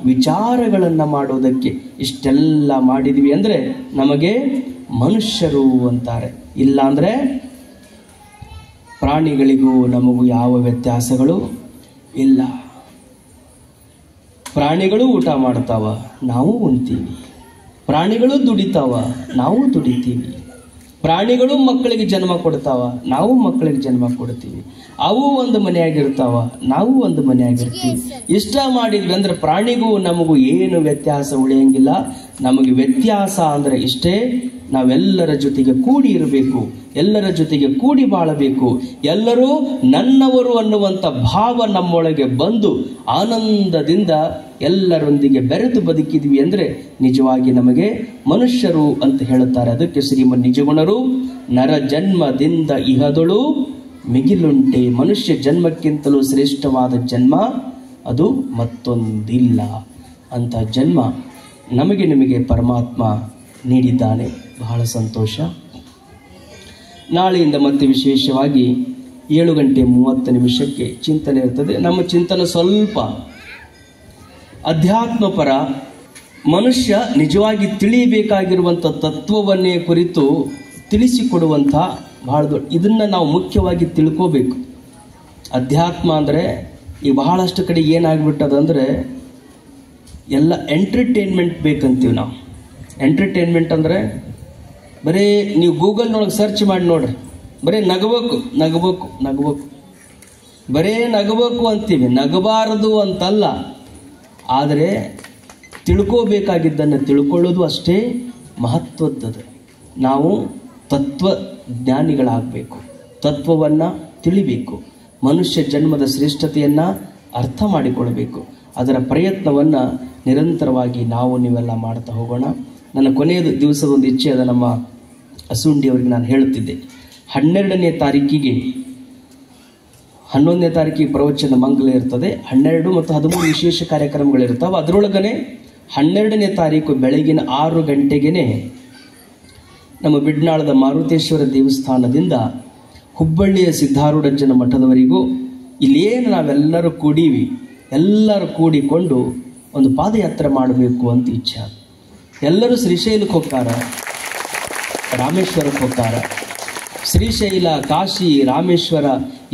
ವಿಚಾರಗಳನ್ನು ಮಾಡುವುದಕ್ಕೆ. ಇಷ್ಟೆಲ್ಲ ಮಾಡಿದ್ವಿ ಅಂದ್ರೆ ನಮಗೆ ಮನುಷ್ಯರು ಅಂತಾರೆ. ಇಲ್ಲ ಅಂದ್ರೆ ಪ್ರಾಣಿಗಳಿಗೂ ನಮಗೂ ಯಾವ ವ್ಯತ್ಯಾಸಗಳು ಇಲ್ಲ. ಪ್ರಾಣಿಗಳು ಊಟ ಮಾಡ್ತಾವ, ನಾವು ಉಣ್ತೀವಿ. ಪ್ರಾಣಿಗಳು ದುಡಿತಾವ, ನಾವು ದುಡಿತೀವಿ. ಪ್ರಾಣಿಗಳು ಮಕ್ಕಳಿಗೆ ಜನ್ಮ ಕೊಡ್ತಾವ, ನಾವು ಮಕ್ಕಳಿಗೆ ಜನ್ಮ ಕೊಡ್ತೀವಿ. ಅವು ಒಂದು ಮನೆಯಾಗಿರ್ತಾವ, ನಾವು ಒಂದು ಮನೆಯಾಗಿರ್ತೀವಿ. ಇಷ್ಟ ಮಾಡಿದ್ವಿ ಅಂದ್ರೆ ಪ್ರಾಣಿಗೂ ನಮಗೂ ಏನು ವ್ಯತ್ಯಾಸ ಉಳಿಯಂಗಿಲ್ಲ. ನಮಗೆ ವ್ಯತ್ಯಾಸ ಅಂದ್ರೆ ಇಷ್ಟೇ, ನಾವೆಲ್ಲರ ಜೊತೆಗೆ ಕೂಡಿ ಇರಬೇಕು, ಎಲ್ಲರ ಜೊತೆಗೆ ಕೂಡಿ ಬಾಳಬೇಕು. ಎಲ್ಲರೂ ನನ್ನವರು ಅನ್ನುವಂಥ ಭಾವ ನಮ್ಮೊಳಗೆ ಬಂದು ಆನಂದದಿಂದ ಎಲ್ಲರೊಂದಿಗೆ ಬೆರೆತು ಬದುಕಿದ್ವಿ ಅಂದ್ರೆ ನಿಜವಾಗಿ ನಮಗೆ ಮನುಷ್ಯರು ಅಂತ ಹೇಳುತ್ತಾರೆ. ಅದಕ್ಕೆ ಶ್ರೀಮನ್ ನಿಜಗುಣರು ನರ ಜನ್ಮದಿಂದ ಇಹದೊಳು ಮಿಗಿಲುಂಟೆ, ಮನುಷ್ಯ ಜನ್ಮಕ್ಕಿಂತಲೂ ಶ್ರೇಷ್ಠವಾದ ಜನ್ಮ ಅದು ಮತ್ತೊಂದಿಲ್ಲ ಅಂತ ಜನ್ಮ ನಿಮಗೆ ಪರಮಾತ್ಮ ನೀಡಿದ್ದಾನೆ. ಬಹಳ ಸಂತೋಷ. ನಾಳೆಯಿಂದ ಮತ್ತೆ ವಿಶೇಷವಾಗಿ 7:30 ಚಿಂತನೆ ಇರ್ತದೆ. ನಮ್ಮ ಚಿಂತನೆ ಸ್ವಲ್ಪ ಅಧ್ಯಾತ್ಮಪರ, ಮನುಷ್ಯ ನಿಜವಾಗಿ ತಿಳಿಯಬೇಕಾಗಿರುವಂಥ ತತ್ವವನ್ನೇ ಕುರಿತು ತಿಳಿಸಿಕೊಡುವಂಥ ಬಹಳ ದೊಡ್ಡ, ಇದನ್ನು ನಾವು ಮುಖ್ಯವಾಗಿ ತಿಳ್ಕೋಬೇಕು. ಅಧ್ಯಾತ್ಮ ಅಂದರೆ ಈಗ ಬಹಳಷ್ಟು ಕಡೆ ಏನಾಗ್ಬಿಟ್ಟದಂದರೆ ಎಲ್ಲ ಎಂಟರ್ಟೈನ್ಮೆಂಟ್ ಬೇಕಂತೀವಿ ನಾವು. ಎಂಟರ್ಟೈನ್ಮೆಂಟ್ ಅಂದರೆ ಬರೀ ನೀವು ಗೂಗಲ್ನೊಳಗೆ ಸರ್ಚ್ ಮಾಡಿ ನೋಡ್ರಿ, ಬರೀ ನಗಬೇಕು, ಬರೀ ನಗಬೇಕು ಅಂತೀವಿ. ನಗಬಾರದು ಅಂತಲ್ಲ, ಆದರೆ ತಿಳ್ಕೋಬೇಕಾಗಿದ್ದನ್ನು ತಿಳ್ಕೊಳ್ಳೋದು ಅಷ್ಟೇ ಮಹತ್ವದ್ದದು. ನಾವು ತತ್ವಜ್ಞಾನಿಗಳಾಗಬೇಕು, ತತ್ವವನ್ನು ತಿಳಿಬೇಕು, ಮನುಷ್ಯ ಜನ್ಮದ ಶ್ರೇಷ್ಠತೆಯನ್ನು ಅರ್ಥ ಮಾಡಿಕೊಳ್ಳಬೇಕು. ಅದರ ಪ್ರಯತ್ನವನ್ನು ನಿರಂತರವಾಗಿ ನೀವೆಲ್ಲ ಮಾಡ್ತಾ ಹೋಗೋಣ. ನನ್ನ ಕೊನೆಯ ದಿವಸದ ಒಂದು ಇಚ್ಛೆ ಅದ. ನಮ್ಮ ಅಸುಂಡಿಯವರಿಗೆ ನಾನು ಹೇಳುತ್ತಿದ್ದೆ, 12ನೇ ತಾರೀಕಿಗೆ 11ನೇ ತಾರೀಕಿಗೆ ಪ್ರವಚನ ಮಂಗಲ ಇರ್ತದೆ. 12 ಮತ್ತು 13 ವಿಶೇಷ ಕಾರ್ಯಕ್ರಮಗಳಿರ್ತಾವೆ. ಅದರೊಳಗನೆ 12ನೇ ತಾರೀಕು ಬೆಳಗಿನ 6 ಗಂಟೆಗೆ ನಮ್ಮ ಬಿಡ್ನಾಳದ ಮಾರುತೇಶ್ವರ ದೇವಸ್ಥಾನದಿಂದ ಹುಬ್ಬಳ್ಳಿಯ ಸಿದ್ಧಾರೂಢಜ್ಜನ ಮಠದವರೆಗೂ ಇಲ್ಲೇನು ನಾವೆಲ್ಲರೂ ಕೂಡೀವಿ, ಎಲ್ಲರೂ ಕೂಡಿಕೊಂಡು ಒಂದು ಪಾದಯಾತ್ರೆ ಮಾಡಬೇಕು ಅಂತ ಇಚ್ಛೆ. ಎಲ್ಲರೂ ಶ್ರೀಶೈಲಕ್ಕೆ ಹೋಗ್ತಾರ, ರಾಮೇಶ್ವರಕ್ಕೆ ಹೋಗ್ತಾರ. ಶ್ರೀಶೈಲ, ಕಾಶಿ, ರಾಮೇಶ್ವರ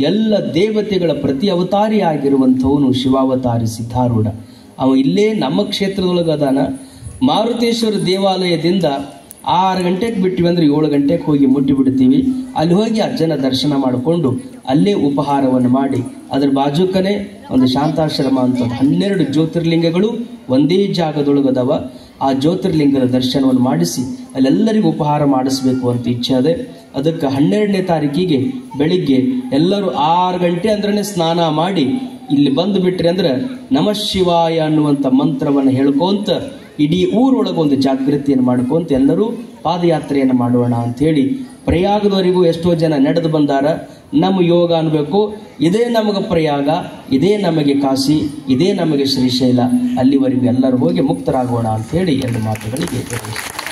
ಎಲ್ಲ ದೇವತೆಗಳ ಪ್ರತಿ ಅವತಾರಿ ಆಗಿರುವಂಥವನು ಶಿವಾವತಾರಿ ಸಿದ್ಧಾರೂಢ. ಅವ ಇಲ್ಲೇ ನಮ್ಮ ಕ್ಷೇತ್ರದೊಳಗದಾನ. ಮಾರುತೇಶ್ವರ ದೇವಾಲಯದಿಂದ 6 ಗಂಟೆಗೆ ಬಿಟ್ಟಿವಿ ಅಂದ್ರೆ 7 ಗಂಟೆಗೆ ಹೋಗಿ ಮುಟ್ಟಿಬಿಡ್ತೀವಿ. ಅಲ್ಲಿ ಹೋಗಿ ಅಜ್ಜನ ದರ್ಶನ ಮಾಡಿಕೊಂಡು ಅಲ್ಲೇ ಉಪಹಾರವನ್ನು ಮಾಡಿ, ಅದರ ಬಾಜುಕನೇ ಒಂದು ಶಾಂತಾಶ್ರಮ ಅಂತ 12 ಜ್ಯೋತಿರ್ಲಿಂಗಗಳು ಒಂದೇ ಜಾಗದೊಳಗದವ. ಆ ಜ್ಯೋತಿರ್ಲಿಂಗದ ದರ್ಶನವನ್ನು ಮಾಡಿಸಿ ಅಲ್ಲೆಲ್ಲರಿಗೂ ಉಪಹಾರ ಮಾಡಿಸ್ಬೇಕು ಅಂತ ಇಚ್ಛೆ ಅದೇ. ಅದಕ್ಕೆ 12ನೇ ತಾರೀಕಿಗೆ ಬೆಳಿಗ್ಗೆ ಎಲ್ಲರೂ 6 ಗಂಟೆ ಅಂದ್ರೆ ಸ್ನಾನ ಮಾಡಿ ಇಲ್ಲಿ ಬಂದು ಬಿಟ್ರಿ ಅಂದ್ರೆ ನಮಃ ಶಿವಾಯ ಅನ್ನುವಂಥ ಮಂತ್ರವನ್ನು ಹೇಳ್ಕೊಂತ ಇಡೀ ಊರೊಳಗೆ ಒಂದು ಜಾಗೃತಿಯನ್ನು ಮಾಡ್ಕೊಂತ ಎಲ್ಲರೂ ಪಾದಯಾತ್ರೆಯನ್ನು ಮಾಡೋಣ ಅಂಥೇಳಿ. ಪ್ರಯಾಗದವರೆಗೂ ಎಷ್ಟೋ ಜನ ನಡೆದು ಬಂದಾರ. ನಮ್ಮ ಯೋಗ ಅನ್ಬೇಕು. ಇದೇ ನಮಗೆ ಪ್ರಯಾಗ, ಇದೇ ನಮಗೆ ಕಾಶಿ, ಇದೇ ನಮಗೆ ಶ್ರೀಶೈಲ. ಅಲ್ಲಿವರೆಗೂ ಎಲ್ಲರೂ ಹೋಗಿ ಮುಕ್ತರಾಗೋಣ ಅಂತ ಹೇಳಿ ಎರಡು ಮಾತುಗಳಿಗೆ